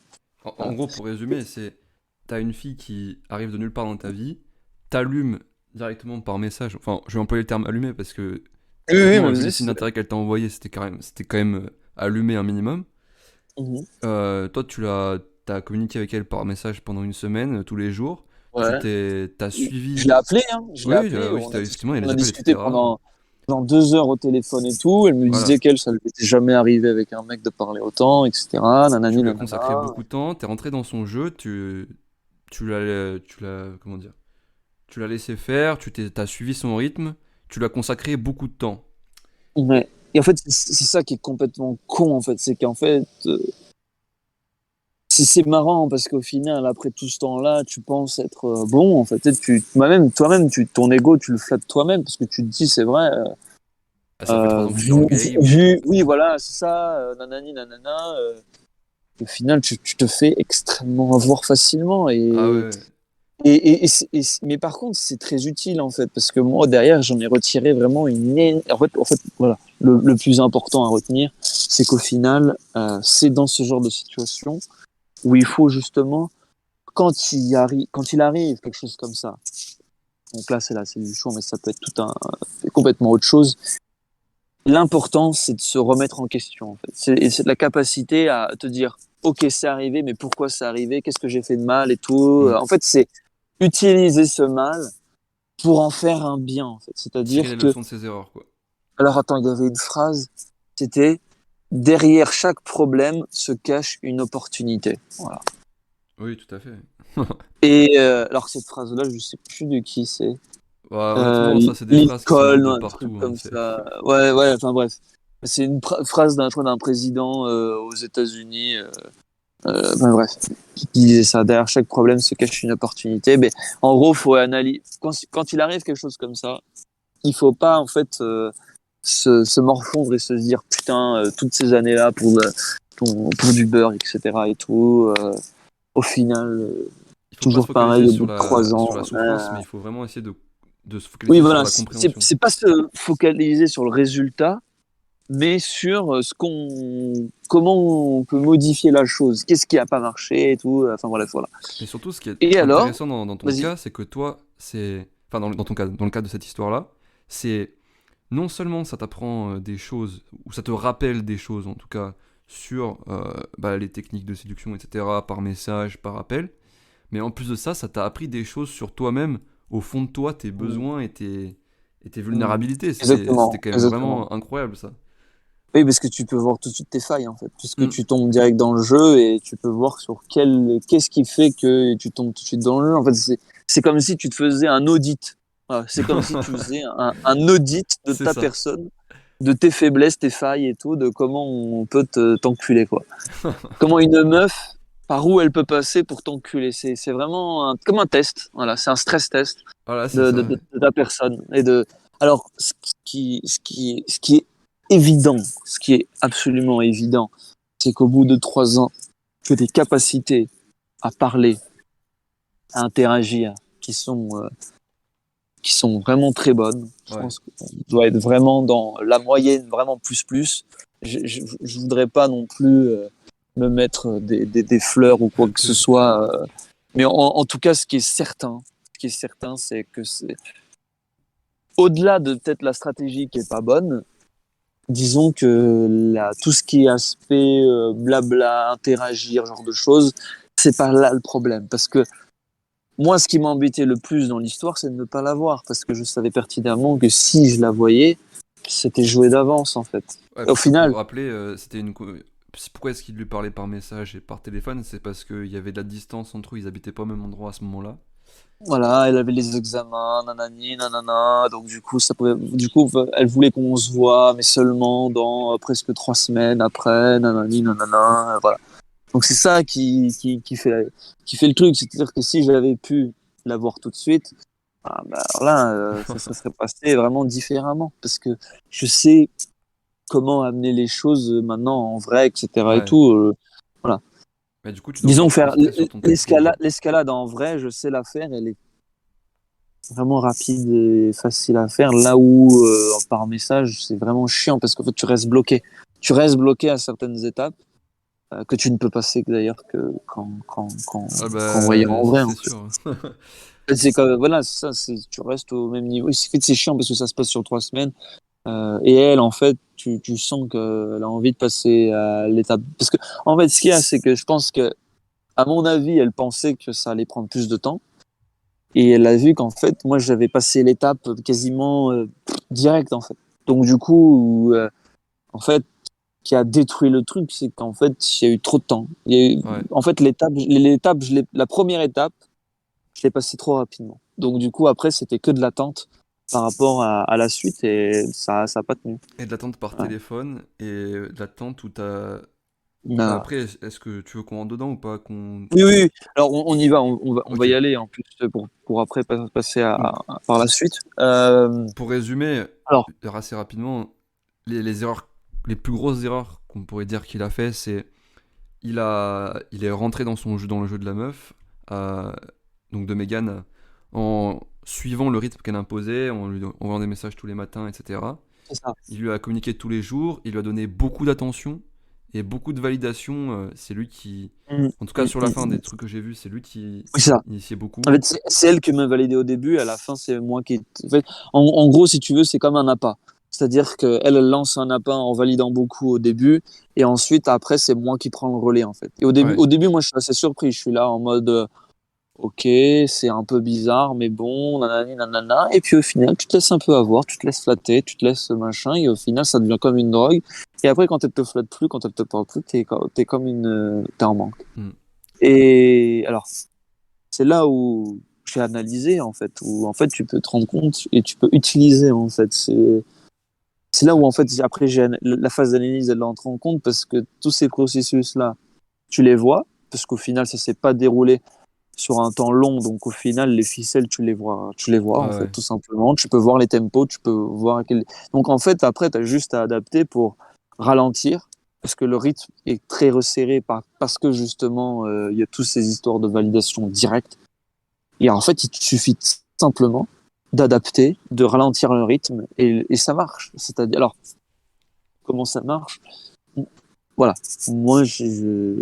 En gros, pour résumer, t'as une fille qui arrive de nulle part dans ta vie, t'allume directement par message. Enfin, je vais employer le terme allumer parce que Oui, oui, techniquement, mais vu les vas-y, signes d'intérêt qu'elle t'a envoyés, c'était quand même allumé un minimum. Mhm. Toi, t'as communiqué avec elle par message pendant une semaine, tous les jours. Ouais. T'as Je suivi. l'ai appelé, hein. Je l'ai Oui, appelé. oui, effectivement, il y a On les a appels, discuté etc. pendant 2 heures au téléphone et tout. Elle me Voilà. disait qu'elle, ça lui était jamais arrivé avec un mec de parler autant, etc. Tu Nanani, lui as consacré nanana. beaucoup de temps, t'es rentré dans son jeu, comment dire, tu l'as laissé faire, t'as suivi son rythme, tu lui as consacré beaucoup de temps. Ouais. Et en fait, c'est ça qui est complètement con, en fait. C'est qu'en fait, c'est marrant parce qu'au final, après tout ce temps-là, tu penses être bon, en fait. Toi-même, ton ego, tu le flattes toi-même parce que tu te dis, c'est vrai. Ah, ça fait 3 ans que tu es dans le game. Oui, voilà, c'est ça, nanani, nanana. Au final, tu te fais extrêmement avoir facilement. Ah ouais, Mais par contre, c'est très utile en fait, parce que moi derrière, j'en ai retiré vraiment en fait, voilà, le plus important à retenir, c'est qu'au final, c'est dans ce genre de situation où il faut justement, quand il arrive quelque chose comme ça. Donc là, c'est la solution, mais ça peut être complètement autre chose. L'important, c'est de se remettre en question. En fait, c'est de la capacité à te dire, ok, c'est arrivé, mais pourquoi c'est arrivé? Qu'est-ce que j'ai fait de mal et tout. mm. En fait, c'est utiliser ce mal pour en faire un bien, en fait. Tirer C'est-à-dire les que, leçons de ses erreurs, quoi. alors attends, il y avait une phrase, c'était derrière chaque problème se cache une opportunité. Voilà. Oui, tout à fait. Et alors cette phrase-là, je sais plus de qui c'est. Ouais, honnêtement, ça, c'est des phrases qui sortent Lincoln, de un truc partout, hein, comme ça. Ouais, ouais. Enfin bref, c'est une phrase d'un, je crois, d'un président aux États-Unis. Ben bref, qui disait ça. Derrière chaque problème se cache une opportunité. Mais en gros, faut analyser. Quand il arrive quelque chose comme ça, il faut pas en fait se morfondre et se dire putain toutes ces années-là pour du beurre, etc. et tout. Au final, Il faut pas se toujours focaliser pareil au bout de trois sur ans. la souffrance, mais il faut vraiment essayer de se Oui, focaliser sur voilà, la compréhension. c'est pas se focaliser sur le résultat, mais sur comment on peut modifier la chose, qu'est-ce qui a pas marché et tout. Enfin bref, voilà. Et surtout, ce qui est Et alors, intéressant dans ton vas-y. cas, c'est que toi, c'est. Enfin, dans ton cas, dans le cas de cette histoire-là, c'est non seulement ça t'apprend des choses, ou ça te rappelle des choses en tout cas, sur bah, les techniques de séduction, etc., par message, par appel, mais en plus de ça, ça t'a appris des choses sur toi-même, au fond de toi, tes Mm, besoins et tes mm. vulnérabilités. C'était Exactement, quand même exactement. vraiment incroyable ça. Oui, parce que tu peux voir tout de suite tes failles en fait, puisque Hmm. tu tombes direct dans le jeu et tu peux voir sur qu'est-ce qui fait que tu tombes tout de suite dans le jeu. En fait, c'est comme si tu te faisais un audit. Voilà, c'est comme si tu faisais un audit de C'est ta ça. personne, de tes faiblesses, tes failles et tout, de comment on peut t'enculer quoi. Comment une meuf, par où elle peut passer pour t'enculer. C'est vraiment comme un test. Voilà, c'est un stress test Voilà, c'est ça. Ouais. de ta personne. Alors, ce qui est évident, ce qui est absolument évident, c'est qu'au bout de 3 ans, que des capacités à parler, à interagir, qui sont vraiment très bonnes. Je Ouais. pense qu'on doit être vraiment dans la moyenne, vraiment plus plus. Je voudrais pas non plus me mettre des fleurs ou quoi que ce soit. Mais en tout cas, ce qui est certain, c'est que c'est au-delà de peut-être la stratégie qui est pas bonne. Disons que tout ce qui est aspect blabla, interagir, genre de choses, c'est pas là le problème. Parce que moi, ce qui m'embêtait le plus dans l'histoire, c'est de ne pas la voir, parce que je savais pertinemment que si je la voyais, c'était joué d'avance, en fait. Ouais, Au parce que pour final, rappeler, pourquoi est-ce qu'il lui parlait par message et par téléphone? C'est parce qu'il y avait de la distance entre eux, ils habitaient pas au même endroit à ce moment-là. voilà, elle avait les examens, nanani, nanana, donc du coup, elle voulait qu'on se voit, mais seulement dans presque 3 semaines après, nanani, nanana, voilà. Donc c'est ça qui fait le truc, c'est-à-dire que si j'avais pu la voir tout de suite, ah, bah, alors là, ça serait passé vraiment différemment, parce que je sais comment amener les choses maintenant en vrai, etc. et Ouais. tout. Voilà. Mais du coup, tu dois encore Disons te faire concentrer sur ton texto. l'escalade en vrai, je sais la faire, elle est vraiment rapide et facile à faire. Là où par message, c'est vraiment chiant parce qu'en fait, tu restes bloqué. Tu restes bloqué à certaines étapes que tu ne peux passer d'ailleurs que Ah qu'en voyant bah, en ça vrai. c'est En fait. sûr. C'est comme, voilà, ça, tu restes au même niveau. C'est chiant parce que ça se passe sur 3 semaines. Et elle, en fait, tu sens qu'elle a envie de passer à l'étape. Parce que, en fait, ce qu'il y a, c'est que je pense que, à mon avis, elle pensait que ça allait prendre plus de temps. Et elle a vu qu'en fait, moi, j'avais passé l'étape quasiment direct, en fait. Donc, du coup, en fait, qui a détruit le truc, c'est qu'en fait, il y a eu trop de temps. Ouais. En fait, la première étape, je l'ai passée trop rapidement. Donc, du coup, après, c'était que de l'attente par rapport à la suite et ça a pas tenu. Et de l'attente par Ouais. téléphone et de l'attente où t'as. Bah Non. après, est-ce que tu veux qu'on rentre dedans ou pas qu'on... Oui, oui, oui. Alors, on y va, on va Ok. y aller en plus pour après passer Donc, par la suite. pour résumer Alors, assez rapidement, les erreurs, les plus grosses erreurs qu'on pourrait dire qu'il a fait, c'est il est rentré dans son jeu, dans le jeu de la meuf, euh, donc de Megan, en suivant le rythme qu'elle imposait, en lui envoyant des messages tous les matins, etc. C'est ça. Il lui a communiqué tous les jours, il lui a donné beaucoup d'attention et beaucoup de validation. C'est lui qui, Mm, en tout cas mm, sur la fin des mm. trucs que j'ai vus, c'est lui qui Oui, c'est ça. initiait En beaucoup. fait, c'est elle qui m'a validé au début, à la fin, c'est moi qui. En fait, en gros, si tu veux, c'est comme un appât. C'est-à-dire qu'elle elle lance un appât en validant beaucoup au début, et ensuite, après, c'est moi qui prends le relais, en fait. Et Ouais, au début, moi, je suis assez surpris. Je suis là en mode, ok, c'est un peu bizarre, mais bon, nanani, nanana. Et puis au final, tu te laisses un peu avoir, tu te laisses flatter, tu te laisses machin, et au final, ça devient comme une drogue. Et après, quand elle te flatte plus, quand elle te parle plus, t'es comme t'es en manque. mm, Et alors, c'est là où j'ai analysé en fait, où en fait tu peux te rendre compte et tu peux utiliser en fait. C'est là où ouais, en fait après la phase d'analyse elle entre en compte parce que tous ces processus là, tu les vois parce qu'au final ça s'est pas déroulé sur un temps long, donc au final les ficelles tu les vois ouais, en fait ouais, tout simplement. Tu peux voir les tempos, tu peux voir donc en fait après tu as juste à adapter pour ralentir. Parce que le rythme est très resserré parce que justement, il y a toutes ces histoires de validation directe. Et en fait, il te suffit simplement d'adapter, de ralentir le rythme et ça marche. C'est-à-dire, alors, comment ça marche? Voilà. Moi, j'ai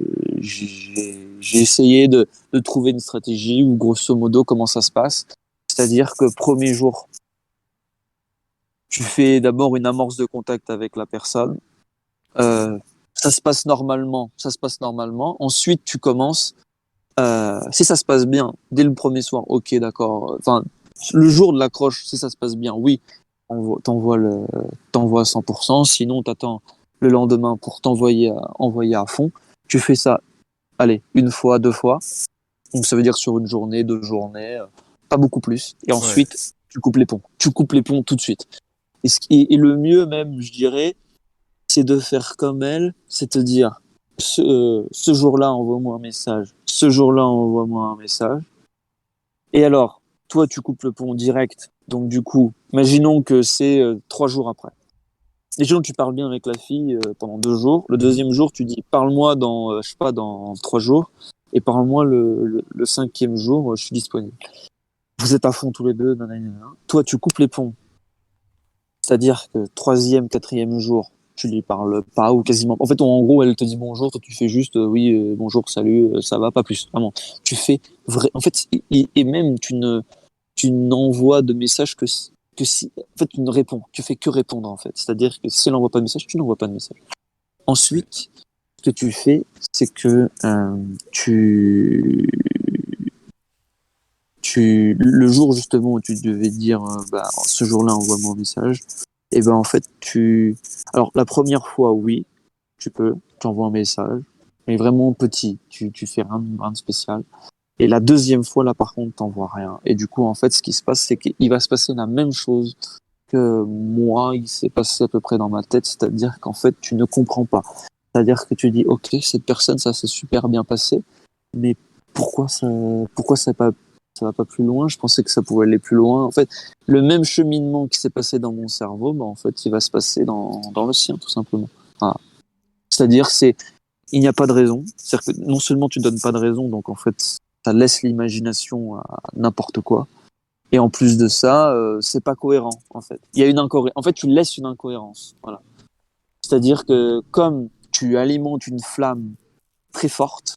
essayé de trouver une stratégie où, grosso modo, comment ça se passe. C'est-à-dire que premier jour, tu fais d'abord une amorce de contact avec la personne. Euh, Ça se passe normalement. Ça se passe normalement. Ensuite, tu commences. Si ça se passe bien dès le premier soir, ok, d'accord. Enfin, le jour de l'accroche, si ça se passe bien, oui, t'envoies à 100%. Sinon, t'attends le lendemain pour envoyer à fond. Tu fais ça, allez, une fois, deux fois. Donc ça veut dire sur une journée, deux journées, pas beaucoup plus. Et ouais, ensuite, tu coupes les ponts. Tu coupes les ponts tout de suite. Et le mieux même, je dirais, c'est de faire comme elle, c'est te dire, ce jour-là, envoie-moi un message. Ce jour-là, envoie-moi un message. Et alors, toi, tu coupes le pont direct. Donc, du coup, imaginons que c'est 3 jours après. Imaginons que tu parles bien avec la fille pendant 2 jours. Le mhm, deuxième jour, tu dis, parle-moi dans, je sais pas, dans 3 jours. Et parle-moi le cinquième jour, je suis disponible. Vous êtes à fond tous les deux, nanana, nanana. Toi, tu coupes les ponts. C'est-à-dire que troisième, quatrième jour, tu lui parles pas ou quasiment. En fait, en gros, elle te dit bonjour, toi tu fais juste oui, bonjour, salut, ça va, pas plus. Vraiment, tu fais vrai. En fait, et même tu n'envoies de message que si. En fait, tu ne réponds. Tu fais que répondre en fait. C'est-à-dire que si elle n'envoie pas de message, tu n'envoies pas de message. ouais, Ensuite, ce que tu fais, c'est que le jour justement où tu devais dire bah, ce jour-là envoie-moi un message, et ben en fait alors la première fois oui tu envoies un message mais vraiment petit, tu fais rien de spécial, et la deuxième fois là par contre t'envoies rien, et du coup en fait ce qui se passe c'est qu'il va se passer la même chose que moi il s'est passé à peu près dans ma tête, c'est-à-dire qu'en fait tu ne comprends pas, c'est-à-dire que tu dis ok cette personne ça s'est super bien passé, mais pourquoi ça, pourquoi ça va pas plus loin? Je pensais que ça pouvait aller plus loin. En fait, le même cheminement qui s'est passé dans mon cerveau, bah, en fait, il va se passer dans le sien, tout simplement. Voilà. C'est-à-dire, il n'y a pas de raison. C'est-à-dire que non seulement tu donnes pas de raison, donc en fait, ça laisse l'imagination à n'importe quoi. Et en plus de ça, c'est pas cohérent, en fait. Il y a une incohérence. En fait, tu laisses une incohérence. Voilà. C'est-à-dire que comme tu alimentes une flamme très forte,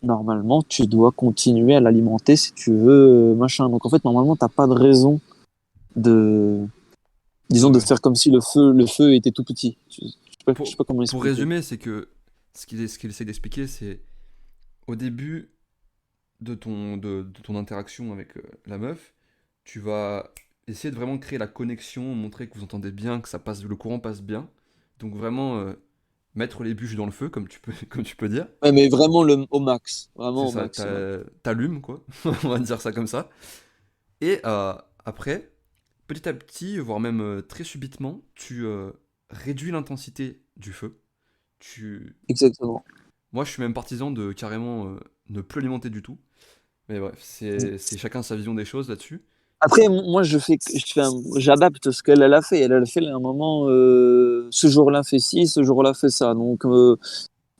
normalement, tu dois continuer à l'alimenter si tu veux, machin. Donc en fait, normalement, t'as pas de raison de, disons, de ouais. faire comme si le feu était tout petit. Je sais pas comment Pour expliquer. résumer, c'est que ce qu'il essaie d'expliquer, c'est au début de ton interaction avec la meuf, tu vas essayer de vraiment créer la connexion, montrer que vous entendez bien, que ça passe, le courant passe bien. Donc vraiment mettre les bûches dans le feu, comme tu peux, comme tu peux dire. Ouais, mais vraiment au max, C'est vraiment au ça, max, au max. t'allumes, quoi. On va dire ça comme ça. Et après, petit à petit, voire même très subitement, tu réduis l'intensité du feu. Tu... Exactement. Moi, je suis même partisan de carrément ne plus alimenter du tout. Mais bref, c'est chacun sa vision des choses là-dessus. Après, moi, j'adapte ce qu'elle elle a fait. Elle a fait à un moment, ce jour-là fait ci, ce jour-là fait ça. Donc,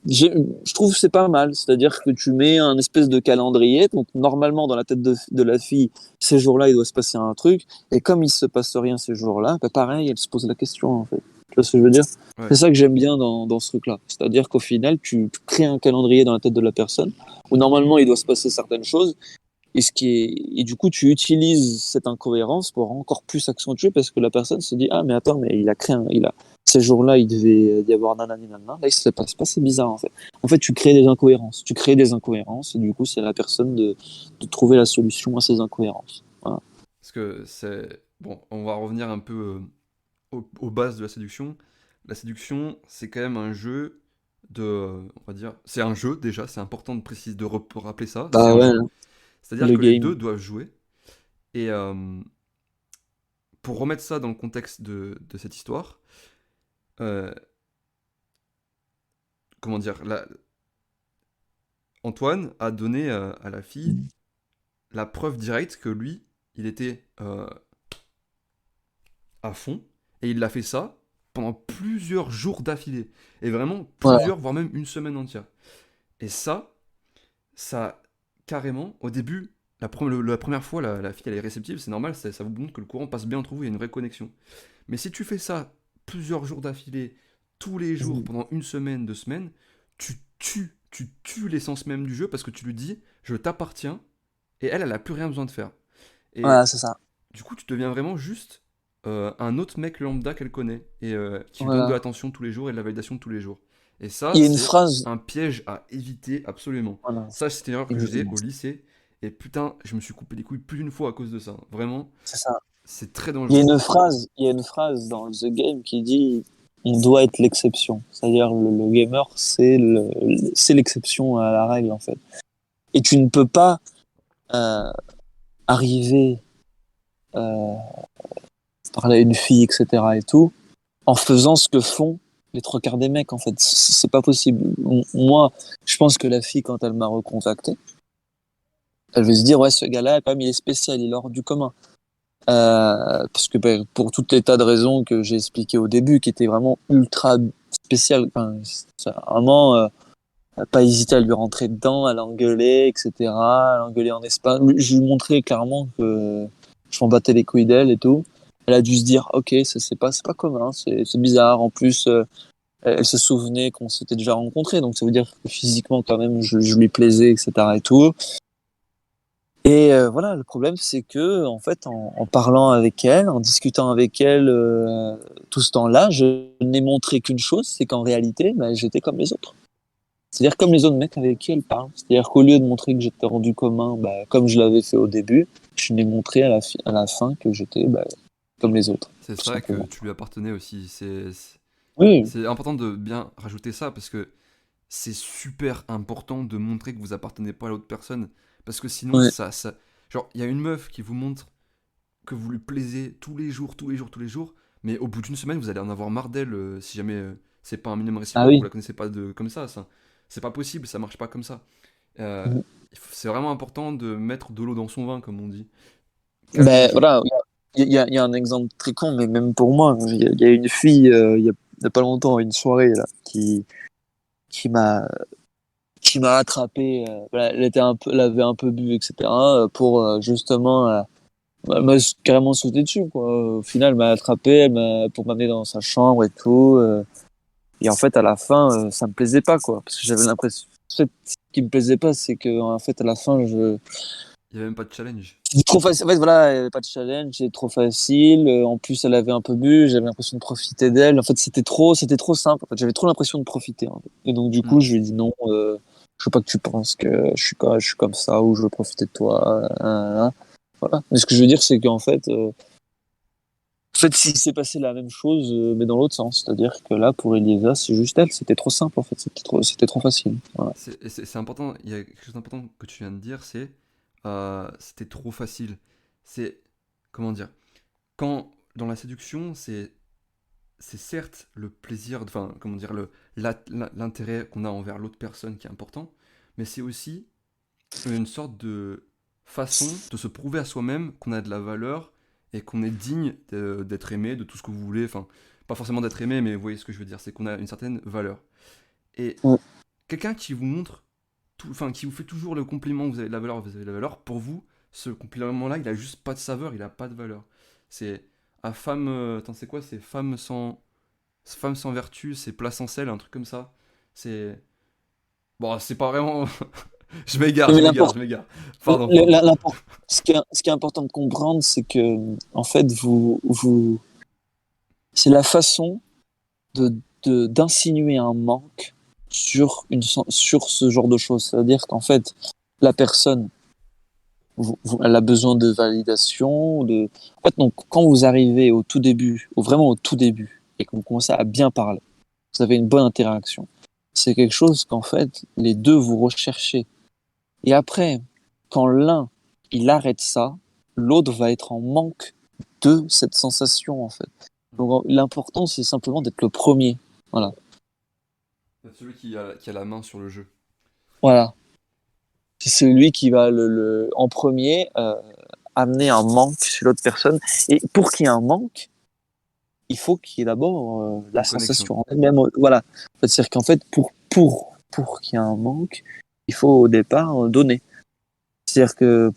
je trouve que c'est pas mal. C'est-à-dire que tu mets un espèce de calendrier. Donc, normalement, dans la tête de la fille, ces jours-là, il doit se passer un truc. Et comme il se passe rien ces jours-là, bah, pareil, elle se pose la question, en fait. Tu vois ce que je veux dire? Ouais. C'est ça que j'aime bien dans ce truc-là. C'est-à-dire qu'au final, tu crées un calendrier dans la tête de la personne où normalement, il doit se passer certaines choses. Et du coup, tu utilises cette incohérence pour encore plus accentuer parce que la personne se dit, ah, mais attends, mais ces jours-là, il devait y avoir nanani nanana. Là, il se passe pas, c'est bizarre, en fait. En fait, tu crées des incohérences. Tu crées des incohérences et du coup, c'est à la personne de trouver la solution à ces incohérences. Voilà. Parce que c'est... Bon, on va revenir un peu aux bases de la séduction. La séduction, c'est quand même un jeu on va dire, c'est un jeu déjà, c'est important de préciser, rappeler ça, c'est Bah un ouais, jeu. hein, C'est-à-dire le que les game. deux doivent jouer. Et pour remettre ça dans le contexte de cette histoire, euh, comment dire, Antoine a donné à la fille la preuve directe que lui, il était à fond, et il l'a fait ça pendant plusieurs jours d'affilée. Et vraiment Ouais, plusieurs, voire même une semaine entière. Et ça, carrément, au début, la première fois, la fille elle est réceptive, c'est normal, ça vous montre que le courant passe bien entre vous, il y a une vraie connexion. Mais si tu fais ça plusieurs jours d'affilée, tous les jours, pendant une semaine, 2 semaines, tu tues l'essence même du jeu parce que tu lui dis, je t'appartiens, et elle a plus rien besoin de faire. ouais, Et c'est ça. du coup, tu deviens vraiment juste un autre mec lambda qu'elle connaît, et qui lui donne de Voilà. l'attention tous les jours et de la validation tous les jours. Et ça, Il y a une c'est phrase. un piège à éviter absolument. Voilà. Ça, c'était une erreur que je faisais Exactement. au lycée, et putain, je me suis coupé les couilles plus d'une fois à cause de ça. Vraiment, C'est ça. c'est très dangereux. Il y a une phrase dans The Game qui dit on doit être l'exception. C'est-à-dire le gamer, c'est l'exception à la règle en fait. Et tu ne peux pas euh, arriver euh, parler à une fille, etc. et tout, en faisant ce que font les trois quarts des mecs en fait. C'est pas possible. Moi, je pense que la fille quand elle m'a recontacté, elle veut se dire ouais ce gars-là quand même il est spécial, il est hors du commun. Parce que ben, pour tout l'état de raison que j'ai expliqué au début, qui était vraiment ultra spécial, enfin, ça a vraiment pas hésité à lui rentrer dedans, à l'engueuler, etc., à l'engueuler en espagnol. Je lui montrais clairement que je m'en battais les couilles d'elle et tout. Elle a dû se dire, ok, c'est pas commun, c'est bizarre. En plus, elle se souvenait qu'on s'était déjà rencontrés, donc ça veut dire que physiquement quand même, je lui plaisais, etc. et tout. Et voilà, le problème c'est que en fait, en parlant avec elle, en discutant avec elle tout ce temps-là, je n'ai montré qu'une chose, c'est qu'en réalité, bah, j'étais comme les autres. C'est-à-dire comme les autres mecs avec qui elle parle. C'est-à-dire qu'au lieu de montrer que j'étais rendu commun, bah, comme je l'avais fait au début, je n'ai montré à la fin que j'étais bah, comme les autres, C'est tout ça que simplement. tu lui appartenais aussi. Oui, C'est important de bien rajouter ça parce que c'est super important de montrer que vous appartenez pas à l'autre personne. Parce que sinon, ouais. genre, il y a une meuf qui vous montre que vous lui plaisez tous les jours, tous les jours, tous les jours, mais au bout d'une semaine, vous allez en avoir marre d'elle si jamais c'est pas un minimum Ah réciproque, vous oui. la connaissez pas comme ça. C'est pas possible, ça marche pas comme ça. Euh, Mhm. c'est vraiment important de mettre de l'eau dans son vin, comme on dit. Calmer le Ben jeu. voilà, il y a un exemple très con, mais même pour moi, il y a une fille, il y a pas longtemps, une soirée là, qui m'a qui m'a attrapé. Voilà, elle avait un peu bu, etc. Pour justement, elle m'a carrément sauté dessus, quoi. Au final, elle m'a attrapé, pour m'amener dans sa chambre et tout. Et en fait, à la fin, ça me plaisait pas, quoi, parce que j'avais l'impression. En fait, ce qui me plaisait pas, c'est que en fait, à la fin, Il y avait même pas de challenge. c'était trop facile. En fait, voilà, il y avait pas de challenge, c'était trop facile. En plus, elle avait un peu bu, j'avais l'impression de profiter d'elle. En fait, c'était trop simple. En fait, j'avais trop l'impression de profiter, en fait. Et donc, du Hmm. coup, je lui ai dit non. Je veux pas que tu penses que je suis comme ça ou je veux profiter de toi. Voilà. Mais ce que je veux dire, c'est qu'en fait, s'il s'est passé la même chose, mais dans l'autre sens. C'est-à-dire que là, pour Elisa, c'est juste elle. C'était trop simple, en fait. C'était trop facile. Voilà. C'est important, il y a quelque chose d'important que tu viens de dire, c'était trop facile. C'est, comment dire, quand dans la séduction, c'est certes le plaisir, enfin, comment dire, l'intérêt qu'on a envers l'autre personne qui est important, mais c'est aussi une sorte de façon de se prouver à soi-même qu'on a de la valeur et qu'on est digne d'être aimé, de tout ce que vous voulez. Enfin, pas forcément d'être aimé, mais vous voyez ce que je veux dire, c'est qu'on a une certaine valeur. Et Mm. quelqu'un qui vous montre, enfin, qui vous fait toujours le compliment, vous avez de la valeur, vous avez de la valeur, pour vous, ce compliment-là, il a juste pas de saveur, il a pas de valeur. C'est à femme, attends, c'est quoi? C'est femme sans vertu, c'est plat sans sel, un truc comme ça. C'est bon, c'est pas vraiment. Je m'égare, Mais je m'égare, je m'égare. Pardon, le- pardon. la- l'import- ce qui est important de comprendre, c'est que, en fait, c'est la façon de, d'insinuer un manque sur ce genre de choses. C'est-à-dire qu'en fait, la personne, elle a besoin de validation, en fait, donc, quand vous arrivez au tout début, vraiment au tout début, et que vous commencez à bien parler, vous avez une bonne interaction. C'est quelque chose qu'en fait, les deux vous recherchez. Et après, quand l'un, il arrête ça, l'autre va être en manque de cette sensation, en fait. Donc, l'important, c'est simplement d'être le premier. Voilà. Celui qui a la main sur le jeu. Voilà. C'est celui qui va en premier amener un manque chez l'autre personne. Et pour qu'il y ait un manque, il faut qu'il y ait d'abord la Une connexion. sensation en elle-même. Voilà. C'est-à-dire qu'en fait, pour qu'il y ait un manque, il faut au départ donner. C'est-à-dire que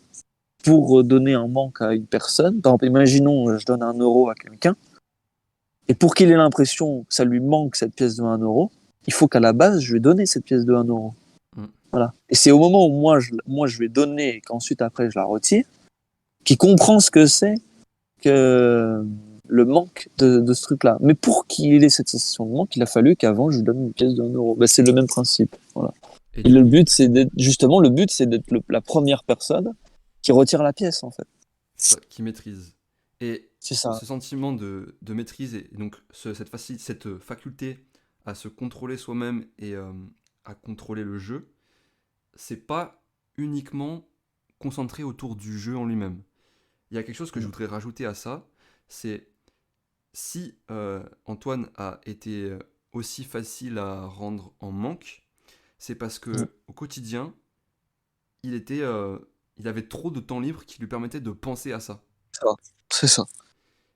pour donner un manque à une personne, par exemple, imaginons, je donne 1 euro à quelqu'un, et pour qu'il ait l'impression que ça lui manque cette pièce de 1 euro, il faut qu'à la base, je lui ai donné cette pièce de 1 euro. Mm. Voilà. Et c'est au moment où moi je vais donner et qu'ensuite après je la retire, qui comprend ce que c'est que le manque de ce truc-là. Mais pour qu'il ait cette sensation de manque, il a fallu qu'avant je lui donne une pièce de 1 euro. Ben, c'est le même principe. Voilà. Et Et du coup, le but, c'est d'être la première personne qui retire la pièce, en fait. ouais, qui maîtrise. Et C'est ça. ce sentiment de maîtrise et donc cette faculté à se contrôler soi-même et à contrôler le jeu, c'est pas uniquement concentré autour du jeu en lui-même. Il y a quelque chose que je voudrais rajouter à ça, c'est si Antoine a été aussi facile à rendre en manque, c'est parce Mm. que au quotidien, il était, il avait trop de temps libre qui lui permettait de penser à ça. C'est ça. C'est ça.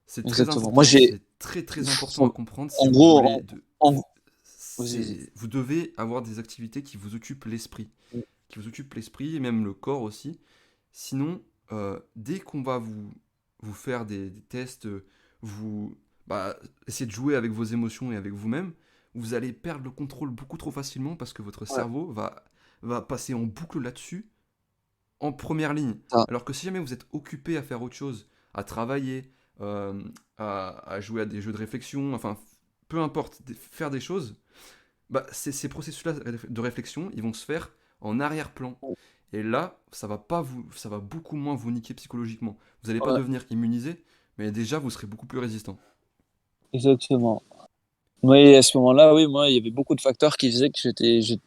C'est très Exactement. Moi, important, c'est très très important à comprendre si en vous gros, voulez. en- vas-y, Vous devez avoir des activités qui vous occupent l'esprit, vas-y. et même le corps aussi. Sinon, dès qu'on va vous faire des tests, vous essayer de jouer avec vos émotions et avec vous-même, vous allez perdre le contrôle beaucoup trop facilement parce que votre Ouais. cerveau va passer en boucle là-dessus en première ligne. Ça. Alors que si jamais vous êtes occupé à faire autre chose, à travailler, euh, à jouer à des jeux de réflexion, enfin, peu importe, faire des choses, bah, ces processus-là de réflexion, ils vont se faire en arrière-plan. Et là, ça va beaucoup moins vous niquer psychologiquement. Vous n'allez pas Ouais, devenir immunisé, mais déjà, vous serez beaucoup plus résistant. exactement. Oui, à ce moment-là, oui, moi, il y avait beaucoup de facteurs qui faisaient que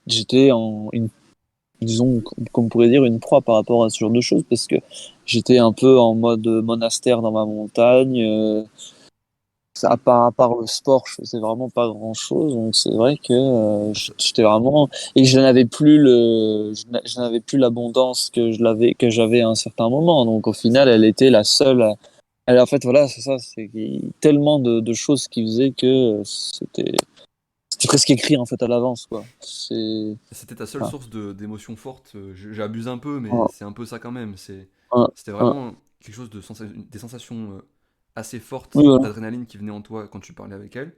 j'étais en une, disons, comme on pourrait dire, une proie par rapport à ce genre de choses, parce que j'étais un peu en mode monastère dans ma montagne. À part le sport, je faisais vraiment pas grand-chose. Donc c'est vrai que Ah, ça- j'étais vraiment et je n'avais plus l'abondance que j'avais à un certain moment. Donc au final, elle était la seule. En fait, voilà, c'est ça. C'est qu'il y a tellement de choses qui faisaient que c'était presque écrit en fait à l'avance, quoi. C'était ta seule Enfin, source d'émotions fortes. J'abuse un peu, mais un, c'est un peu ça quand même. un, C'était un- vraiment quelque chose des sensations assez oui, fortes voilà. d'adrénaline qui venaient en toi quand tu parlais avec elle.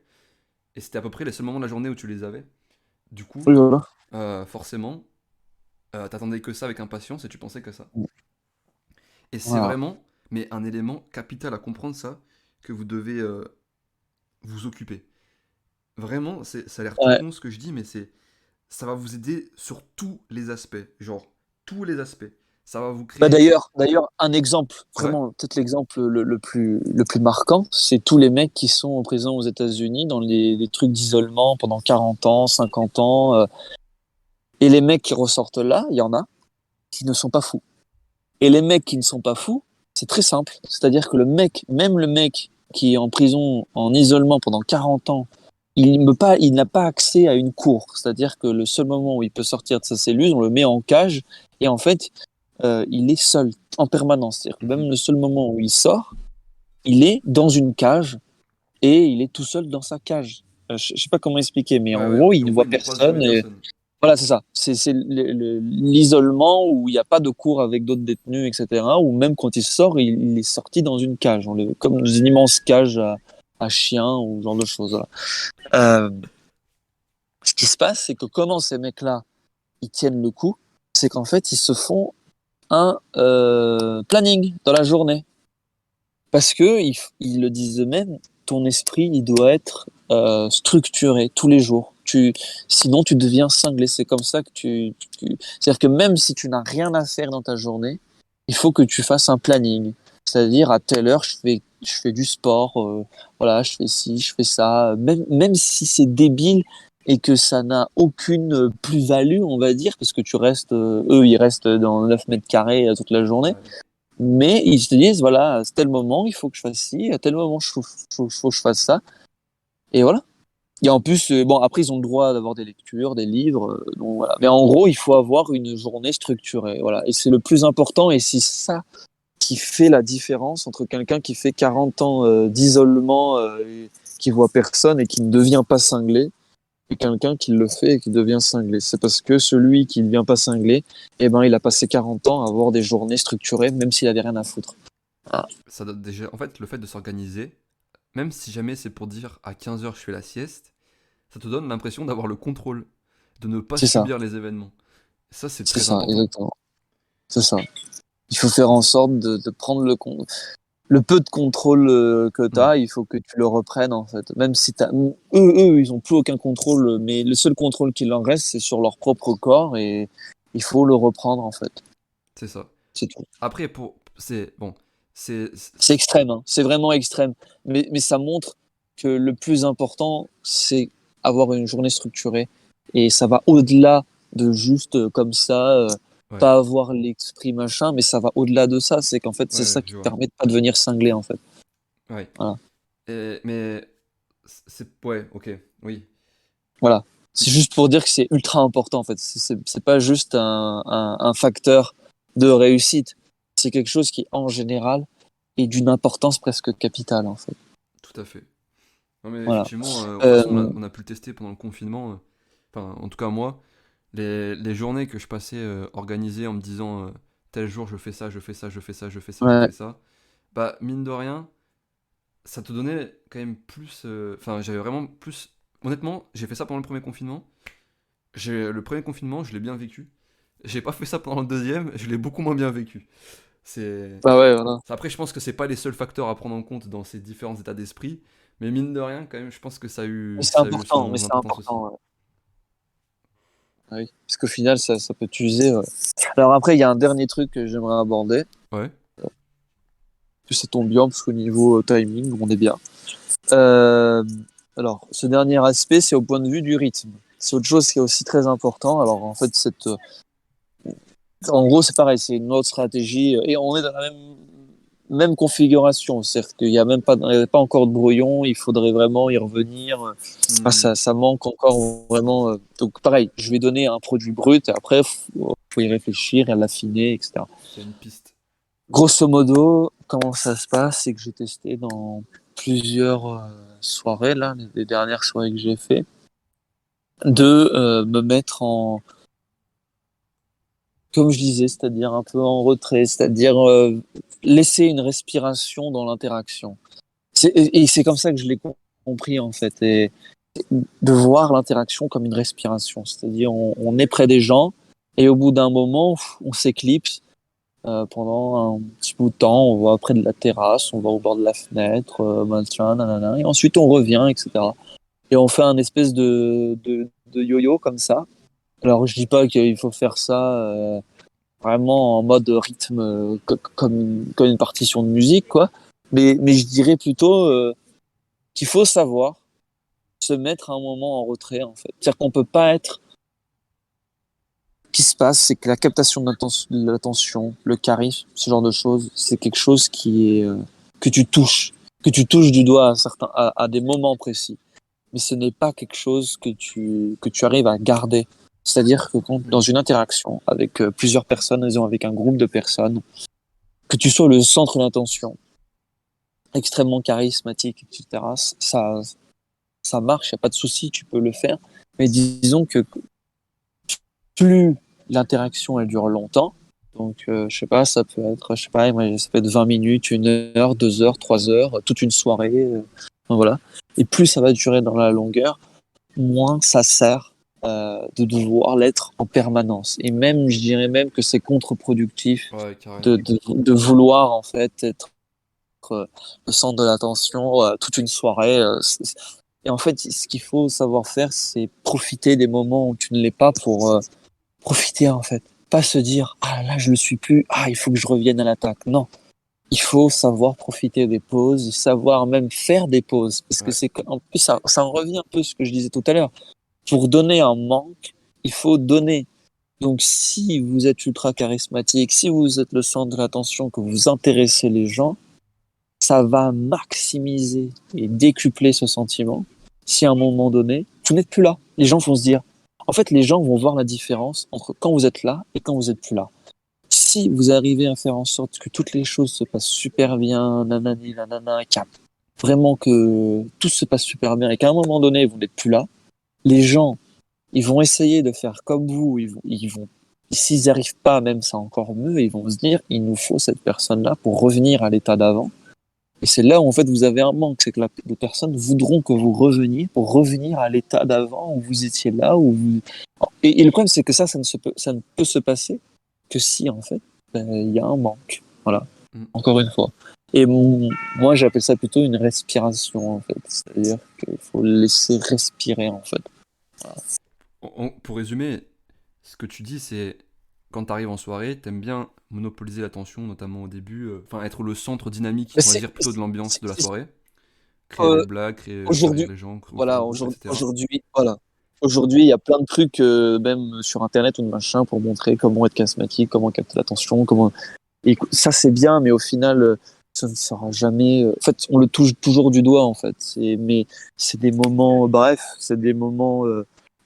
Et c'était à peu près les seuls moments de la journée où tu les avais. Du coup, Oui, voilà. forcément, t'attendais que ça avec impatience et tu pensais que ça. Et c'est Voilà. vraiment, mais un élément capital à comprendre ça, que vous devez vous occuper. Vraiment, ça a l'air tout Ouais. con ce que je dis, mais ça va vous aider sur tous les aspects. Genre, tous les aspects. Ça va vous Bah créer. d'ailleurs, un exemple, Ouais, vraiment, peut-être l'exemple le plus marquant, c'est tous les mecs qui sont présents aux États-Unis dans les trucs d'isolement pendant 40 ans, 50 ans. Et les mecs qui ressortent là, il y en a qui ne sont pas fous. Et les mecs qui ne sont pas fous, c'est très simple. C'est-à-dire que même le mec qui est en prison, en isolement pendant 40 ans, il n'a pas accès à une cour. C'est-à-dire que le seul moment où il peut sortir de sa cellule, on le met en cage. Et en fait, il est seul en permanence. C'est-à-dire que Mhm. même le seul moment où il sort, il est dans une cage et il est tout seul dans sa cage. Je sais pas comment expliquer, mais en Ouais, ouais, gros, il en ne gros, voit il ne croise jamais personne. Et personne. voilà, c'est ça. C'est l'isolement où il n'y a pas de cours avec d'autres détenus, etc. Ou même quand il sort, il est sorti dans une cage, comme dans une immense cage à chiens ou ce genre de choses. Voilà. Euh, Ce qui se passe, c'est que comment ces mecs-là, ils tiennent le coup, c'est qu'en fait, ils se font un planning dans la journée. Parce que ils le disent eux-mêmes, ton esprit, il doit être structuré tous les jours. Sinon, tu deviens cinglé. C'est comme ça que c'est-à-dire que même si tu n'as rien à faire dans ta journée, il faut que tu fasses un planning. C'est-à-dire, à telle heure, je fais du sport, voilà, je fais ci, je fais ça. Même si c'est débile et que ça n'a aucune plus-value, on va dire, parce que eux, ils restent dans 9 mètres carrés toute la journée. Ouais. Mais ils se disent, voilà, à tel moment, il faut que je fasse ci, à tel moment, faut que je fasse ça. Et voilà. Et en plus, bon, après, ils ont le droit d'avoir des lectures, des livres. Donc voilà. Mais en gros, il faut avoir une journée structurée. Voilà. Et c'est le plus important. Et c'est ça qui fait la différence entre quelqu'un qui fait 40 ans d'isolement, et qui voit personne et qui ne devient pas cinglé, et quelqu'un qui le fait et qui devient cinglé. C'est parce que celui qui ne devient pas cinglé, eh ben, il a passé 40 ans à avoir des journées structurées, même s'il avait rien à foutre. Voilà. Ça donne déjà... En fait, le fait de s'organiser, même si jamais c'est pour dire à 15 heures je fais la sieste, ça te donne l'impression d'avoir le contrôle, de ne pas C'est ça. subir les événements. Ça, c'est C'est très ça, important. exactement. C'est ça. Il faut faire en sorte de prendre le peu de contrôle que tu Hmm. as, il faut que tu le reprennes en fait. Même si eux, ils ont plus aucun contrôle, mais le seul contrôle qu'il leur reste, c'est sur leur propre corps et il faut le reprendre en fait. C'est ça. C'est tout. Après, c'est... Bon. C'est extrême, hein. C'est vraiment extrême. Mais ça montre que le plus important, c'est avoir une journée structurée. Et ça va au-delà de juste comme ça, Ouais. pas avoir l'esprit machin, mais ça va au-delà de ça. C'est qu'en fait, c'est Ouais, ça je qui te vois. permet de pas devenir cinglé, en fait. Ouais. Voilà. Mais... C'est... Ouais, ok. Oui. Voilà. C'est juste pour dire que c'est ultra important, en fait. C'est pas juste un facteur de réussite. C'est quelque chose qui, en général, est d'une importance presque capitale, en fait. Tout à fait. Non, mais Voilà. effectivement, de toute façon, Euh, on a pu le tester pendant le confinement. Enfin, en tout cas, moi, les journées que je passais organisées en me disant tel jour je fais ça, je fais ça, je fais ça, je fais ça, je ouais. fais ça, bah, mine de rien, ça te donnait quand même plus. Enfin, j'avais vraiment plus. Honnêtement, j'ai fait ça pendant le premier confinement. Le premier confinement, je l'ai bien vécu. J'ai pas fait ça pendant le deuxième, je l'ai beaucoup moins bien vécu. C'est. Bah ouais, voilà. Après, je pense que c'est pas les seuls facteurs à prendre en compte dans ces différents états d'esprit, mais mine de rien, quand même, je pense que ça a eu Mais son c'est importance aussi. important, ouais. Ah oui. Parce qu'au final, ça peut t'user. Ouais. Alors après, il y a un dernier truc que j'aimerais aborder. Ouais, Que ça tombe bien, parce qu'au niveau timing, on est bien. Euh, alors, ce dernier aspect, c'est au point de vue du rythme. C'est autre chose qui est aussi très important. Alors, en fait, en gros, c'est pareil, c'est une autre stratégie. Et on est dans la même configuration. C'est-à-dire qu'il n'y a même pas, il y a pas encore de brouillon. Il faudrait vraiment y revenir. Ah, hmm, ça manque encore vraiment. Donc, pareil, je vais donner un produit brut. Et après, faut y réfléchir, et l'affiner, etc. c'est une piste. Grosso modo, comment ça se passe, c'est que j'ai testé dans plusieurs soirées, là, les dernières soirées que j'ai fait, de me mettre comme je disais, c'est-à-dire un peu en retrait, c'est-à-dire laisser une respiration dans l'interaction. Et c'est comme ça que je l'ai compris, en fait, et de voir l'interaction comme une respiration, c'est-à-dire on est près des gens, et au bout d'un moment, on s'éclipse pendant un petit bout de temps, on va près de la terrasse, on va au bord de la fenêtre, machin, nanana, et ensuite on revient, etc. Et on fait un espèce de yo-yo comme ça. Alors je dis pas qu'il faut faire ça vraiment en mode rythme comme une partition de musique, quoi. Mais je dirais plutôt qu'il faut savoir se mettre un moment en retrait, en fait. C'est-à-dire qu'on peut pas être. Ce qui se passe, c'est que la captation de l'attention, le charisme, ce genre de choses, c'est quelque chose qui est que tu touches du doigt à des moments précis. Mais ce n'est pas quelque chose que tu arrives à garder. C'est-à-dire que dans une interaction avec plusieurs personnes, disons avec un groupe de personnes, que tu sois le centre d'attention, extrêmement charismatique, etc., ça marche, il n'y a pas de souci, tu peux le faire. Mais disons que plus l'interaction elle dure longtemps, donc je sais pas, ça peut être, je sais pas, moi, ça peut être 20 minutes, 1 heure, 2 heures, 3 heures, toute une soirée, enfin, voilà. Et plus ça va durer dans la longueur, moins ça sert de devoir l'être en permanence. Et même, je dirais même que c'est contre-productif Ouais, carrément. de vouloir en fait être le centre de l'attention toute une soirée. Et en fait, ce qu'il faut savoir faire, c'est profiter des moments où tu ne l'es pas pour profiter en fait. Pas se dire ah là je le suis plus, ah il faut que je revienne à l'attaque. Non, il faut savoir profiter des pauses, savoir même faire des pauses, parce que Ouais. c'est en plus ça en revient un peu à ce que je disais tout à l'heure. Pour donner un manque, il faut donner. Donc si vous êtes ultra charismatique, si vous êtes le centre de l'attention, que vous intéressez les gens, ça va maximiser et décupler ce sentiment. Si à un moment donné, vous n'êtes plus là, les gens vont se dire. En fait, les gens vont voir la différence entre quand vous êtes là et quand vous êtes plus là. Si vous arrivez à faire en sorte que toutes les choses se passent super bien, nanani, nanana, vraiment que tout se passe super bien et qu'à un moment donné, vous n'êtes plus là, les gens, ils vont essayer de faire comme vous, s'ils n'y arrivent pas, même c'est encore mieux, ils vont se dire, il nous faut cette personne-là pour revenir à l'état d'avant. Et c'est là où en fait vous avez un manque, c'est que les personnes voudront que vous reveniez pour revenir à l'état d'avant où vous étiez là, où vous. Et le problème c'est que ça ne peut se passer que si en fait il y a un manque. Voilà. Mm. Encore une fois. Et moi j'appelle ça plutôt une respiration en fait, c'est-à-dire qu'il faut laisser respirer en fait. Pour résumer, ce que tu dis, c'est quand tu arrives en soirée, t'aimes bien monopoliser l'attention, notamment au début, enfin être le centre dynamique, Mais on va dire plutôt de l'ambiance de la c'est- soirée, créer des euh, blagues, faire rire aujourd'hui, les gens, recréer voilà, le groupe, etc. voilà. Aujourd'hui, il y a plein de trucs, même sur Internet ou de machin, pour montrer comment être charismatique, comment capter l'attention, comment. Et ça, c'est bien, mais au final, ça ne sera jamais. En fait, on le touche toujours du doigt, en fait. Mais c'est des moments. Bref, c'est des moments.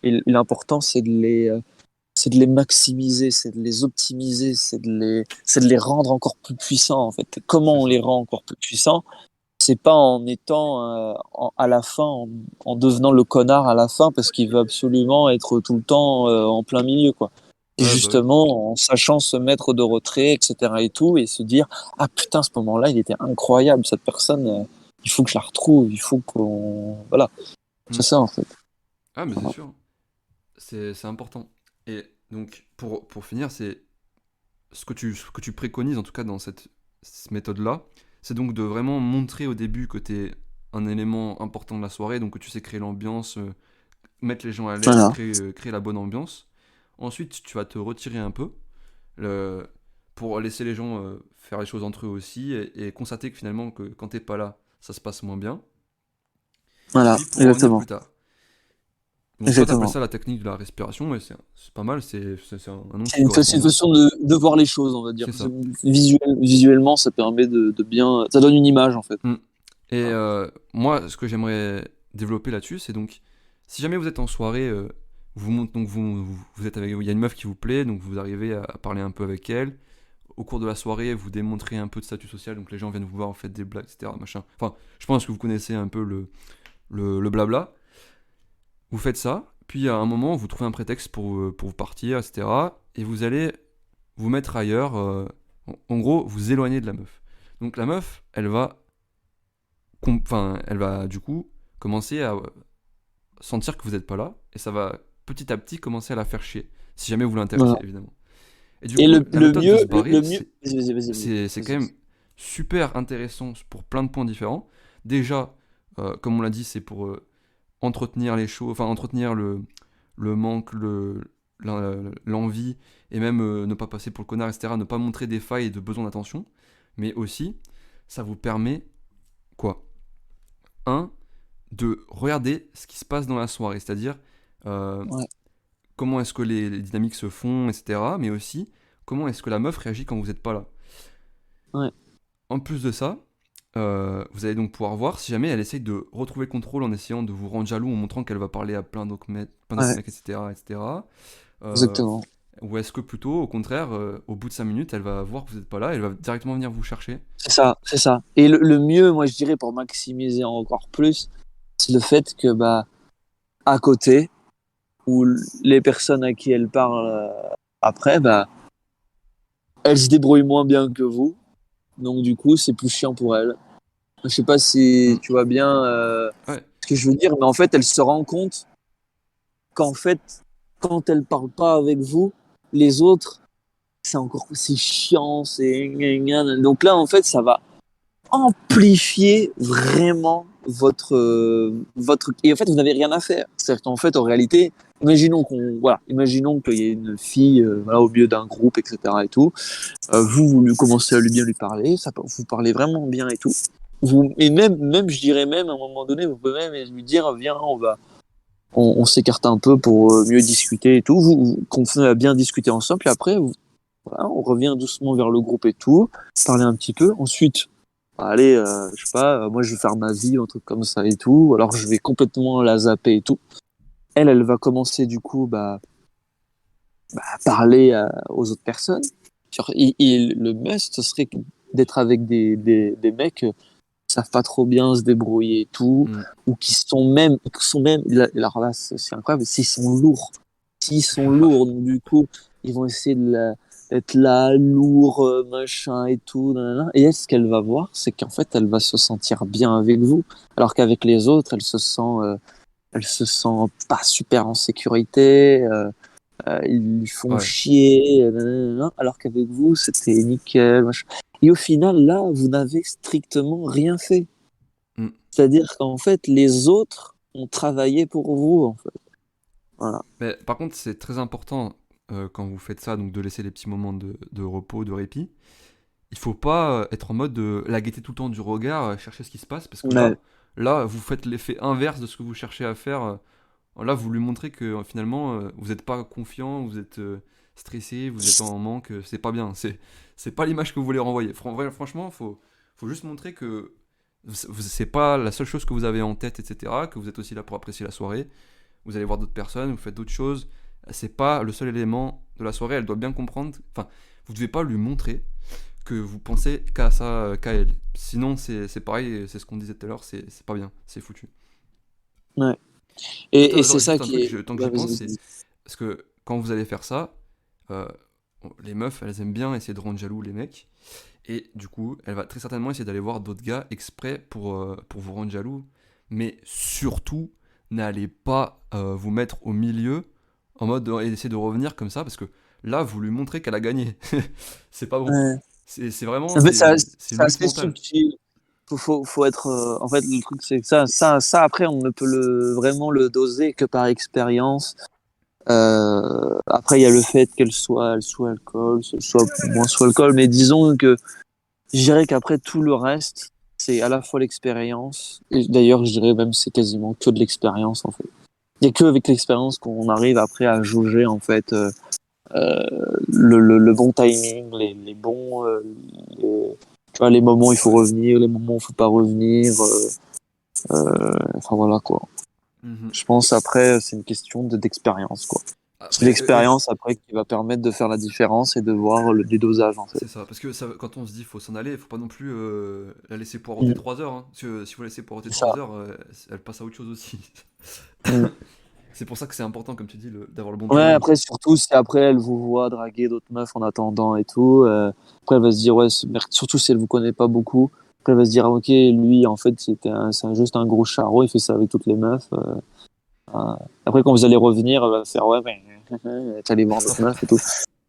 Et l'important, c'est de les maximiser, c'est de les optimiser, c'est de les rendre encore plus puissants, en fait. Comment C'est on les ça. rend encore plus puissants? C'est pas en étant à la fin, en devenant le connard à la fin parce qu'il veut absolument être tout le temps en plein milieu, quoi. C'est Ouais, bah oui. justement en sachant se mettre de retrait, etc. et tout, et se dire ah putain, ce moment-là, il était incroyable, cette personne, il faut que je la retrouve, il faut qu'on, voilà, Mm. c'est ça en fait. Ah, mais c'est Voilà. sûr, c'est important. Et donc, pour finir, c'est ce que tu préconises, en tout cas dans cette méthode-là, c'est donc de vraiment montrer au début que tu es un élément important de la soirée, donc que tu sais créer l'ambiance, mettre les gens à l'aise, Voilà. créer la bonne ambiance. Ensuite, tu vas te retirer un peu le- pour laisser les gens faire les choses entre eux aussi et constater que finalement, que quand t'es pas là, ça se passe moins bien. Voilà, Puis pour revenir exactement, plus tard. Donc toi, t'appelles exactement. ça la technique de la respiration, et c'est pas mal, c'est un nom qui C'est correspond une bien. façon de voir les choses, on va dire. C'est ça. Visuellement, ça permet de bien, ça donne une image en fait. Mm. Et Voilà. moi, ce que j'aimerais développer là-dessus, c'est donc, si jamais vous êtes en soirée, donc vous êtes avec, il y a une meuf qui vous plaît, donc vous arrivez à parler un peu avec elle. Au cours de la soirée, vous démontrez un peu de statut social, donc les gens viennent vous voir, vous faites des blagues, etc. Machin. Enfin, je pense que vous connaissez un peu le blabla. Vous faites ça, puis à un moment, vous trouvez un prétexte pour vous partir, etc. Et vous allez vous mettre ailleurs. En gros, vous éloigner de la meuf. Donc la meuf, elle va du coup commencer à sentir que vous n'êtes pas là, et ça va petit à petit commencer à la faire chier, si jamais vous l'intéressez, Voilà. évidemment. Et du Et coup, la méthode de se le barrer, mieux, vas-y. c'est quand même super intéressant pour plein de points différents. Déjà, comme on l'a dit, c'est pour entretenir les choses, enfin entretenir le manque, l'envie, et même ne pas passer pour le connard, etc. Ne pas montrer des failles et de besoin d'attention. Mais aussi, ça vous permet, quoi? Un, de regarder ce qui se passe dans la soirée, c'est-à-dire euh, Ouais, comment est-ce que les dynamiques se font, etc. Mais aussi, comment est-ce que la meuf réagit quand vous n'êtes pas là. ouais, En plus de ça, Vous allez donc pouvoir voir si jamais elle essaye de retrouver le contrôle en essayant de vous rendre jaloux, en montrant qu'elle va parler à plein d'autres Ouais, mecs, etc., etc. Euh, exactement. ou est-ce que plutôt, au contraire, au bout de 5 minutes, elle va voir que vous n'êtes pas là, elle va directement venir vous chercher. C'est ça, c'est ça. Et le mieux, moi, je dirais, pour maximiser encore plus, c'est le fait que, bah, à côté, ou les personnes à qui elle parle après, bah, elles se débrouillent moins bien que vous. Donc, du coup, c'est plus chiant pour elles. Je sais pas si Hmm. tu vois bien Ouais, ce que je veux dire, mais en fait, elle se rend compte qu'en fait, quand elle parle pas avec vous, les autres, c'est chiant, c'est gna gna gna. Donc là, en fait, ça va amplifier vraiment votre et en fait vous n'avez rien à faire. C'est-à-dire qu'en fait en réalité, imaginons qu'il y ait une fille voilà, au milieu d'un groupe, etc. et tout. Vous lui commencez à lui bien lui parler, vous parlez vraiment bien et tout. Et même je dirais même à un moment donné vous pouvez même lui dire viens on s'écarte un peu pour mieux discuter et tout. Vous continuez à bien discuter ensemble puis après voilà, on revient doucement vers le groupe et tout, parler un petit peu. Ensuite allez, je sais pas, moi je vais faire ma vie, un truc comme ça et tout. Alors je vais complètement la zapper et tout. Elle va commencer du coup à parler aux autres personnes. Le must, ce serait d'être avec des mecs qui savent pas trop bien se débrouiller et tout, hmm. ou qui sont même, alors là c'est incroyable, s'ils sont lourds. S'ils sont lourds, donc du coup, ils vont essayer d'être là, lourd, machin et tout. Nanana. Et elle, ce qu'elle va voir, c'est qu'en fait, elle va se sentir bien avec vous, alors qu'avec les autres, elle se sent pas super en sécurité. Ils lui font Ouais. chier, nanana, alors qu'avec vous, c'était nickel. Machin. Et au final, là, vous n'avez strictement rien fait. Hmm. C'est-à-dire qu'en fait, les autres ont travaillé pour vous, en fait. Voilà. Mais par contre, c'est très important quand vous faites ça, donc de laisser des petits moments de repos, de répit. Il faut pas être en mode de la gaieté tout le temps du regard, chercher ce qui se passe, parce que Ouais. là, vous faites l'effet inverse de ce que vous cherchez à faire. Là, vous lui montrez que finalement, vous n'êtes pas confiant, vous êtes stressé, vous êtes en manque, c'est pas bien. C'est pas l'image que vous voulez renvoyer. Franchement, faut juste montrer que c'est pas la seule chose que vous avez en tête, etc. Que vous êtes aussi là pour apprécier la soirée. Vous allez voir d'autres personnes, vous faites d'autres choses. C'est pas le seul élément de la soirée. Elle doit bien comprendre. Enfin, vous devez pas lui montrer que vous pensez qu'à ça, qu'à elle. Sinon, c'est pareil, c'est ce qu'on disait tout à l'heure, c'est pas bien, c'est foutu. Ouais. Et Attends, c'est ça juste un qui truc, est. tant que Ouais, j'y vas-y, pense, c'est vas-y. parce que quand vous allez faire ça, euh, les meufs, elles aiment bien essayer de rendre jaloux les mecs. Et du coup, elle va très certainement essayer d'aller voir d'autres gars exprès pour vous rendre jaloux. Mais surtout, n'allez pas vous mettre au milieu en mode et essayer de revenir comme ça, parce que là, vous lui montrez qu'elle a gagné. C'est pas bon. Ouais. C'est vraiment, En fait, c'est une c'est lutte assez mentale. subtil. Faut être. En fait, le truc, c'est que ça, après, on ne peut vraiment le doser que par expérience. Après, il y a le fait elle soit alcool, soit moins sous alcool, mais disons que je dirais qu'après tout le reste, c'est à la fois l'expérience. Et d'ailleurs, je dirais même c'est quasiment que de l'expérience en fait. Il n'y a que avec l'expérience qu'on arrive après à jauger en fait euh, le bon timing, les bons, tu vois, les moments où il faut revenir, les moments où il faut pas revenir. Enfin voilà quoi. Mhm. Je pense après c'est une question d'expérience quoi. C'est Après, l'expérience après qui va permettre de faire la différence et de voir le dédosage en fait. c'est ça, parce que quand on se dit faut s'en aller, il faut pas non plus la laisser poireauter Mm. 3 heures. Hein. Parce que si vous la laissez poireauter C'est 3 ça. heures, elle passe à autre chose aussi. Mm. C'est pour ça que c'est important, comme tu dis, d'avoir le bon Ouais, timing. après, surtout si après elle vous voit draguer d'autres meufs en attendant et tout, après elle va se dire, ouais, surtout si elle vous connaît pas beaucoup, après elle va se dire, ah, ok, lui, en fait, juste un gros charreau, il fait ça avec toutes les meufs. Après, quand vous allez revenir, elle va faire, ouais, mais tu allé voir d'autres meufs et tout.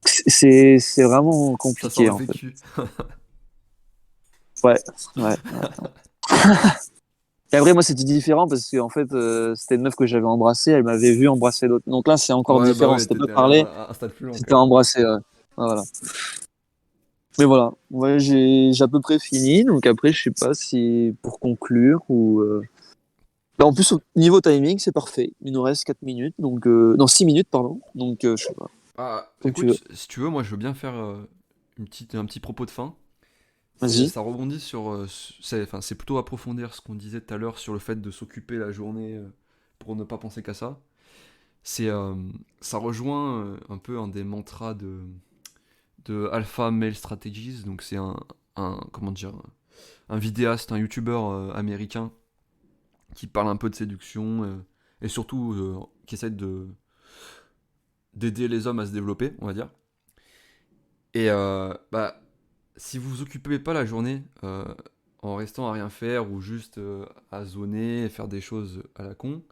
C'est vraiment Ça sent compliqué, le en fait. vécu. Ouais, ouais. Et après, moi, c'était différent parce que, en fait, c'était une meuf que j'avais embrassée, elle m'avait vu embrasser d'autres. Donc là, c'est encore Ouais, bah différent. ouais, C'était pas t'étais parler, un stade plus long quand c'était même. embrasser. Ouais. Voilà. Mais voilà, ouais, j'ai à peu près fini. Donc après, je sais pas si pour conclure ou. Bah, en plus, au niveau timing, c'est parfait. Il nous reste 4 minutes, donc non 6 minutes, pardon. Donc je sais pas, Ah, comme tu veux. écoute, si tu veux, moi je veux bien faire un petit propos de fin. Vas-y. Ça rebondit sur, enfin, c'est plutôt approfondir ce qu'on disait tout à l'heure sur le fait de s'occuper la journée pour ne pas penser qu'à ça. C'est, ça rejoint un peu un des mantras de Alpha Male Strategies. Donc c'est comment dire, un vidéaste, un youtubeur américain qui parle un peu de séduction et surtout qui essaie d'aider les hommes à se développer, on va dire. Et bah, si vous vous occupez pas la journée en restant à rien faire ou juste à zoner et faire des choses à la con,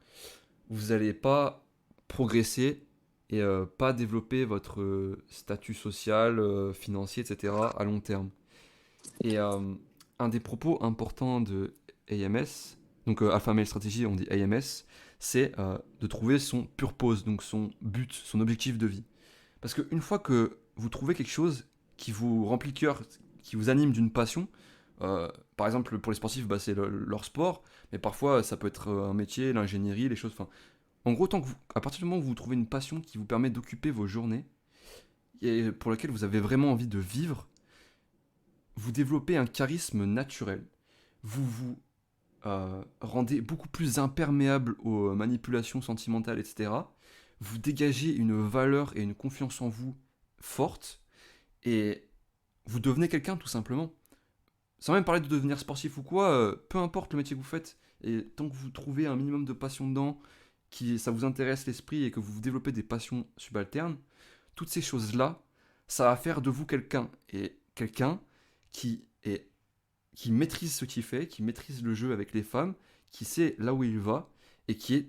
vous n'allez pas progresser et pas développer votre statut social, financier, etc. à long terme. Et un des propos importants de AMS, donc Alpha Male Strategy, on dit AMS, c'est de trouver son purpose, donc son but, son objectif de vie. Parce qu'une fois que vous trouvez quelque chose qui vous remplit le cœur, qui vous anime d'une passion, par exemple pour les sportifs, bah, c'est leur sport, mais parfois ça peut être un métier, l'ingénierie, les choses. Enfin, en gros, à partir du moment où vous trouvez une passion qui vous permet d'occuper vos journées et pour laquelle vous avez vraiment envie de vivre, vous développez un charisme naturel. Vous vous rendez beaucoup plus imperméable aux manipulations sentimentales, etc. Vous dégagez une valeur et une confiance en vous forte et vous devenez quelqu'un tout simplement. Sans même parler de devenir sportif ou quoi, peu importe le métier que vous faites, et tant que vous trouvez un minimum de passion dedans, ça vous intéresse l'esprit et que vous développez des passions subalternes, toutes ces choses-là, ça va faire de vous quelqu'un. Et quelqu'un qui est qui maîtrise ce qu'il fait, qui maîtrise le jeu avec les femmes, qui sait là où il va, et qui est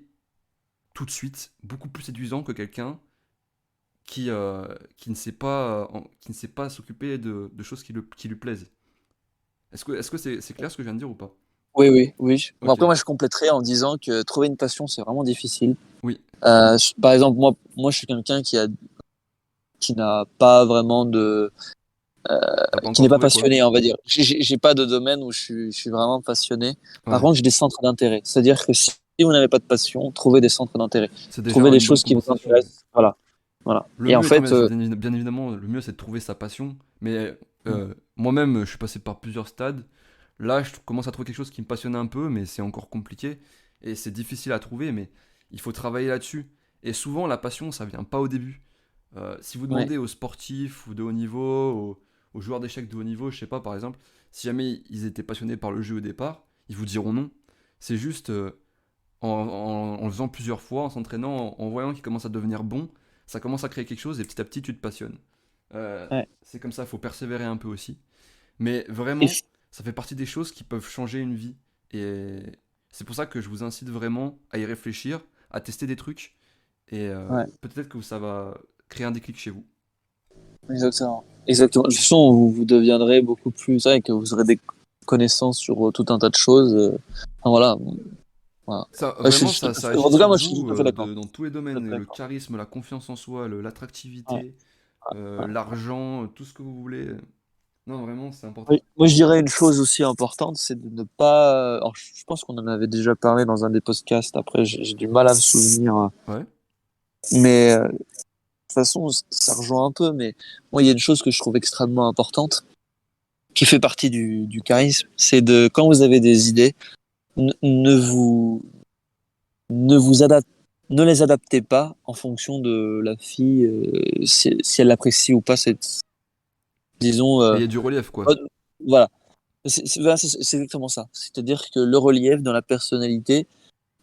tout de suite beaucoup plus séduisant que quelqu'un qui ne sait pas s'occuper de choses qui lui plaisent. Est-ce que c'est clair ce que je viens de dire ou pas? Oui, oui, oui. Bon, Ok. après, moi, je compléterais en disant que trouver une passion, c'est vraiment difficile. Oui. Par exemple, moi, je suis quelqu'un qui n'a pas vraiment T'as pas qui encore n'est pas trouvé quoi? passionné, on va dire. J'ai pas de domaine où je suis vraiment passionné. Par Ouais. contre, j'ai des centres d'intérêt. C'est-à-dire que si vous n'avez pas de passion, trouvez des centres d'intérêt. C'est déjà Trouvez des une bonne choses qui vous compensation. Ouais. intéressent. Voilà. Voilà. Le Et en mieux étant, fait, bien évidemment, le mieux c'est de trouver sa passion. Mais moi-même, je suis passé par plusieurs stades. Là, je commence à trouver quelque chose qui me passionnait un peu, mais c'est encore compliqué. Et c'est difficile à trouver, mais il faut travailler là-dessus. Et souvent, la passion, ça vient pas au début. Si vous ouais. demandez aux sportifs ou de haut niveau, aux joueurs d'échecs de haut niveau, je sais pas, par exemple, si jamais ils étaient passionnés par le jeu au départ, ils vous diront non. C'est juste en faisant plusieurs fois, en s'entraînant, en voyant qu'ils commencent à devenir bons, ça commence à créer quelque chose et petit à petit tu te passionnes. Ouais. C'est comme ça, il faut persévérer un peu aussi. Mais Et, vraiment, ça fait partie des choses qui peuvent changer une vie. Et c'est pour ça que je vous incite vraiment à y réfléchir, à tester des trucs. Et ouais. peut-être que ça va créer un déclic chez vous. Exactement. Exactement. De toute façon, vous deviendrez beaucoup plus, c'est vrai que vous aurez des connaissances sur tout un tas de choses. Enfin, voilà. Voilà. Ça, vraiment, ça En agit tout cas, sur moi, je suis vous tout à fait d'accord. dans tous les Tout à domaines. fait Le d'accord. charisme, la confiance en soi, Ouais, l'attractivité, ouais. l'argent, tout ce que vous voulez. Non, vraiment, c'est important. Oui. Moi, je dirais une chose aussi importante, c'est de ne pas. Alors, je pense qu'on en avait déjà parlé dans un des podcasts. Après, j'ai du mal à me souvenir. Ouais. Mais de toute façon, ça rejoint un peu. Mais moi, il y a une chose que je trouve extrêmement importante, qui fait partie du charisme, c'est de quand vous avez des idées, ne, ne vous ne vous adapte ne les adaptez pas en fonction de la fille, si elle apprécie ou pas cette, disons, Mais il y a du relief, quoi. voilà. Voilà, c'est exactement ça. C'est-à-dire que le relief dans la personnalité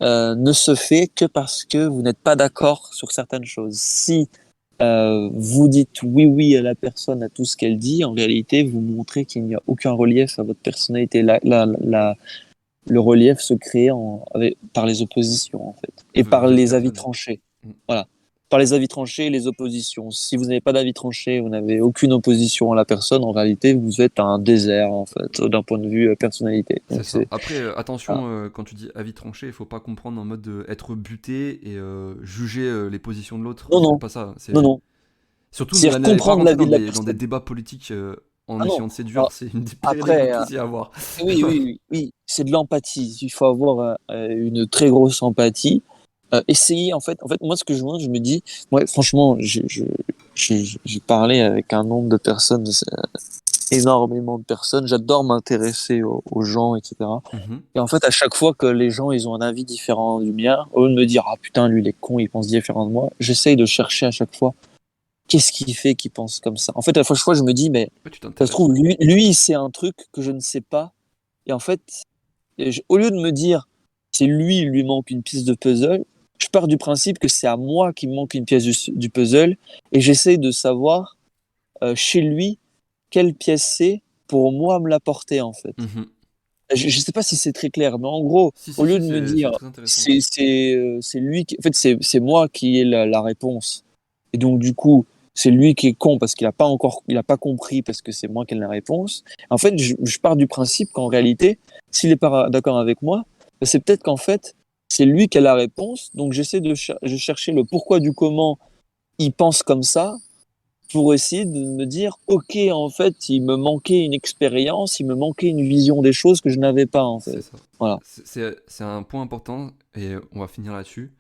ne se fait que parce que vous n'êtes pas d'accord sur certaines choses. Si vous dites oui, oui à la personne, à tout ce qu'elle dit, en réalité, vous montrez qu'il n'y a aucun relief à votre personnalité. Le relief se crée par les oppositions, en fait, et par Vie de les avis personne. tranchés. Mm. Voilà. Par les avis tranchés et les oppositions. Si vous n'avez pas d'avis tranché, vous n'avez aucune opposition à la personne, en réalité, vous êtes un désert, en fait, d'un point de vue personnalité. C'est Donc, ça. c'est, Après, voilà. attention, quand tu dis avis tranché, il faut pas comprendre en mode être buté et juger les positions de l'autre. Non, C'est non, pas ça. non, non. Surtout, C'est n'allez pas comprendre la rentrer vie de la dans des personne. débats politiques en Ah non. essayant de séduire. Alors, C'est une des pires idées que vous après, puissiez avoir. oui, oui, oui, oui, c'est de l'empathie. Il faut avoir une très grosse empathie. Essayer, en fait, moi, ce que je me dis, ouais, franchement, j'ai parlé avec un nombre de personnes énormément de personnes. J'adore m'intéresser aux gens, etc. Mhm. Et en fait, à chaque fois que les gens, ils ont un avis différent du mien, au lieu de me dire, ah putain, lui, il est con, il pense différent de moi, j'essaye de chercher à chaque fois, qu'est-ce qui fait qu'il pense comme ça? En fait, à chaque fois, je me dis, mais Ouais, tu ça se t'intéresses. trouve, lui, il sait un truc que je ne sais pas. Et en fait, au lieu de me dire, c'est lui, il lui manque une pièce de puzzle, je pars du principe que c'est à moi qui me manque une pièce du puzzle, et j'essaye de savoir chez lui quelle pièce c'est pour moi me l'apporter, en fait. Mhm. Je ne sais pas si c'est très clair, mais en gros, Si, au si, lieu si, de me c'est dire très intéressant. c'est lui qui, en fait c'est moi qui ai la réponse, et donc du coup c'est lui qui est con parce qu'il a pas compris parce que c'est moi qui ai la réponse. En fait, je pars du principe qu'en réalité, s'il est pas d'accord avec moi, ben, c'est peut-être qu'en fait c'est lui qui a la réponse, donc j'essaie de chercher le pourquoi du comment il pense comme ça pour essayer de me dire, ok, en fait, il me manquait une expérience, il me manquait une vision des choses que je n'avais pas, en C'est fait. ça. Voilà. C'est un point important et on va finir là-dessus.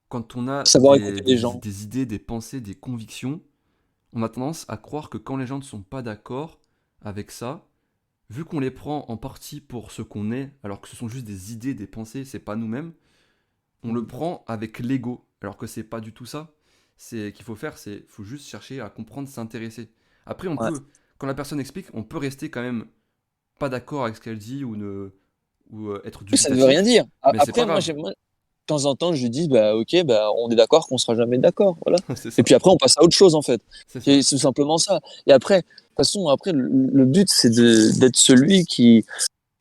Quand on a Savoir écouter les gens. des idées, des pensées, des convictions, on a tendance à croire que quand les gens ne sont pas d'accord avec ça, vu qu'on les prend en partie pour ce qu'on est, alors que ce sont juste des idées, des pensées, c'est pas nous-mêmes, on le Mhm. prend avec l'ego, alors que c'est pas du tout ça. C'est qu'il faut faire, c'est faut juste chercher à comprendre, s'intéresser. Après, on Ouais. peut, quand la personne explique, on peut rester quand même pas d'accord avec ce qu'elle dit ou être Oui, ça ne veut rien dubitatif, dire. mais c'est Après, pas grave. moi, de temps en temps, je dis, bah, ok, bah, on est d'accord qu'on sera jamais d'accord, voilà. C'est Et ça, puis après, on passe à autre chose, en fait. c'est ça. C'est tout simplement ça. Et après, de toute façon, après, le but, c'est d'être celui qui,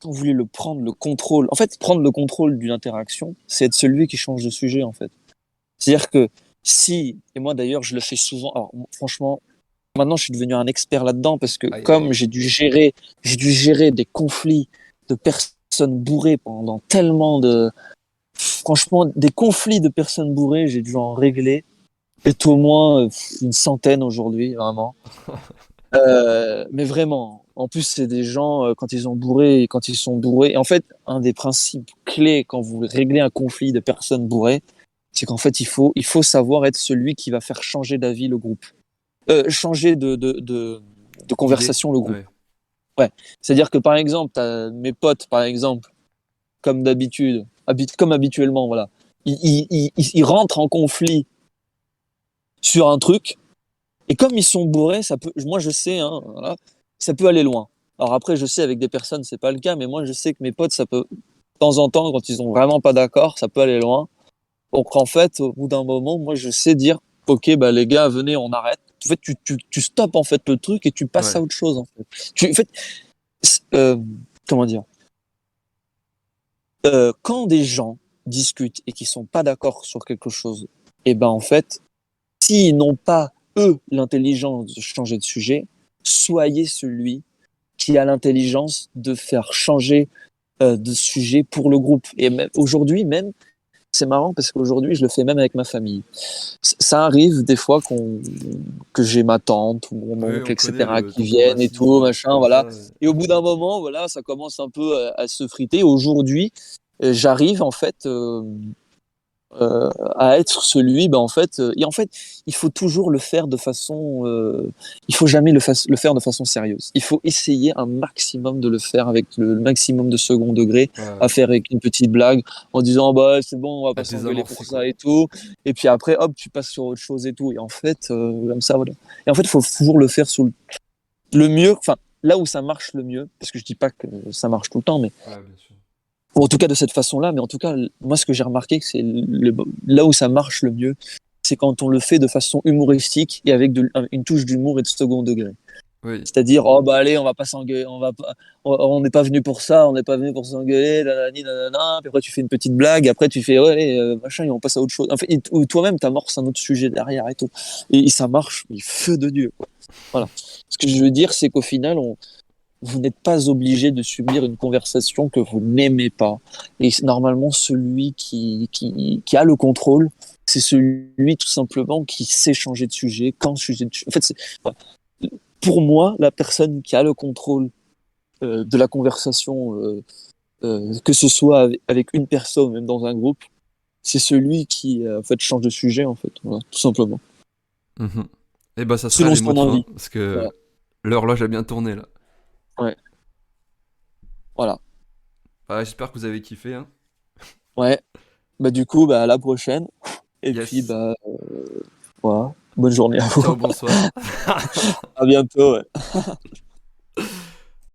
quand vous voulez le prendre le contrôle, en fait, prendre le contrôle d'une interaction, c'est être celui qui change de sujet, en fait. C'est-à-dire que si, et moi d'ailleurs, je le fais souvent, alors franchement, maintenant, je suis devenu un expert là-dedans parce que Aïe, aïe, comme aïe. j'ai dû gérer des conflits de personnes bourrées pendant tellement de, franchement, des conflits de personnes bourrées, j'ai dû en régler peut-être au moins une centaine aujourd'hui, vraiment. Mais vraiment, en plus, c'est des gens quand ils ont bourré, quand ils sont bourrés. Et en fait, un des principes clés quand vous réglez un conflit de personnes bourrées, c'est qu'en fait, il faut savoir être celui qui va faire changer d'avis le groupe, changer de D'idées? conversation le groupe. Ouais. Ouais. C'est-à-dire que par exemple, t'as mes potes, par exemple, comme d'habitude, comme habituellement, voilà, ils rentrent en conflit sur un truc, et comme ils sont bourrés, ça peut, moi je sais, hein, voilà, ça peut aller loin. Alors après, je sais avec des personnes, c'est pas le cas, mais moi je sais que mes potes, ça peut, de temps en temps, quand ils sont vraiment pas d'accord, ça peut aller loin. Donc en fait, au bout d'un moment, moi je sais dire, ok, bah les gars, venez, on arrête. En fait, tu stoppes en fait le truc et tu passes Ouais. à autre chose. En fait, en fait, euh, comment dire, quand des gens discutent et qui sont pas d'accord sur quelque chose, et ben en fait, s'ils n'ont pas eux l'intelligence de changer de sujet, soyez celui qui a l'intelligence de faire changer de sujet pour le groupe. Et même aujourd'hui même, c'est marrant parce qu'aujourd'hui, je le fais même avec ma famille. Ça arrive des fois que j'ai ma tante ou mon Oui, oncle, on connaît etc., le qui tonton viennent et raciste, tout, des trucs machin, comme voilà. ça. Et au bout d'un moment, voilà, ça commence un peu à se friter. Aujourd'hui, j'arrive en fait à être celui, ben en fait, et en fait, il faut toujours le faire de façon, il faut jamais le faire de façon sérieuse. Il faut essayer un maximum de le faire avec le maximum de second degré, Ouais, à ouais. faire avec une petite blague, en disant bah c'est bon, on va À pas s'engueuler pour désamorcer, quoi. ça et tout. Et puis après, hop, tu passes sur autre chose et tout. Et en fait, comme ça, voilà. Et en fait, il faut toujours le faire sous le mieux, enfin là où ça marche le mieux, parce que je dis pas que ça marche tout le temps, mais Ouais, bien sûr. ou en tout cas de cette façon-là, mais en tout cas, moi, ce que j'ai remarqué, c'est là où ça marche le mieux, c'est quand on le fait de façon humoristique et avec une touche d'humour et de second degré. Oui. C'est-à-dire, oh bah allez, on va pas s'engueuler, on va pas, on n'est pas venu pour ça, on n'est pas venu pour s'engueuler, nanani, nanana. Puis après, tu fais une petite blague, après, tu fais, ouais, allez, machin, et on passe à autre chose. En fait, ou toi-même, t'amorces un autre sujet derrière et tout. Et ça marche, mais feu de Dieu, quoi. Voilà. Ce que je veux dire, c'est qu'au final, vous n'êtes pas obligé de subir une conversation que vous n'aimez pas. Et normalement, celui qui a le contrôle, c'est celui tout simplement qui sait changer de sujet quand sujet de sujet. En fait, pour moi, la personne qui a le contrôle de la conversation, que ce soit avec une personne, même dans un groupe, c'est celui qui en fait change de sujet en fait, voilà, tout simplement, Mhm. Et bah, ça sera selon les mots son de fin, envie. parce que Voilà. L'horloge a bien tourné là. Ouais, voilà. Bah, j'espère que vous avez kiffé, hein. Ouais. Bah du coup, bah à la prochaine. Et puis Yes. bah voilà. Bonne journée à vous. Ciao, bonsoir. À bientôt. Ouais.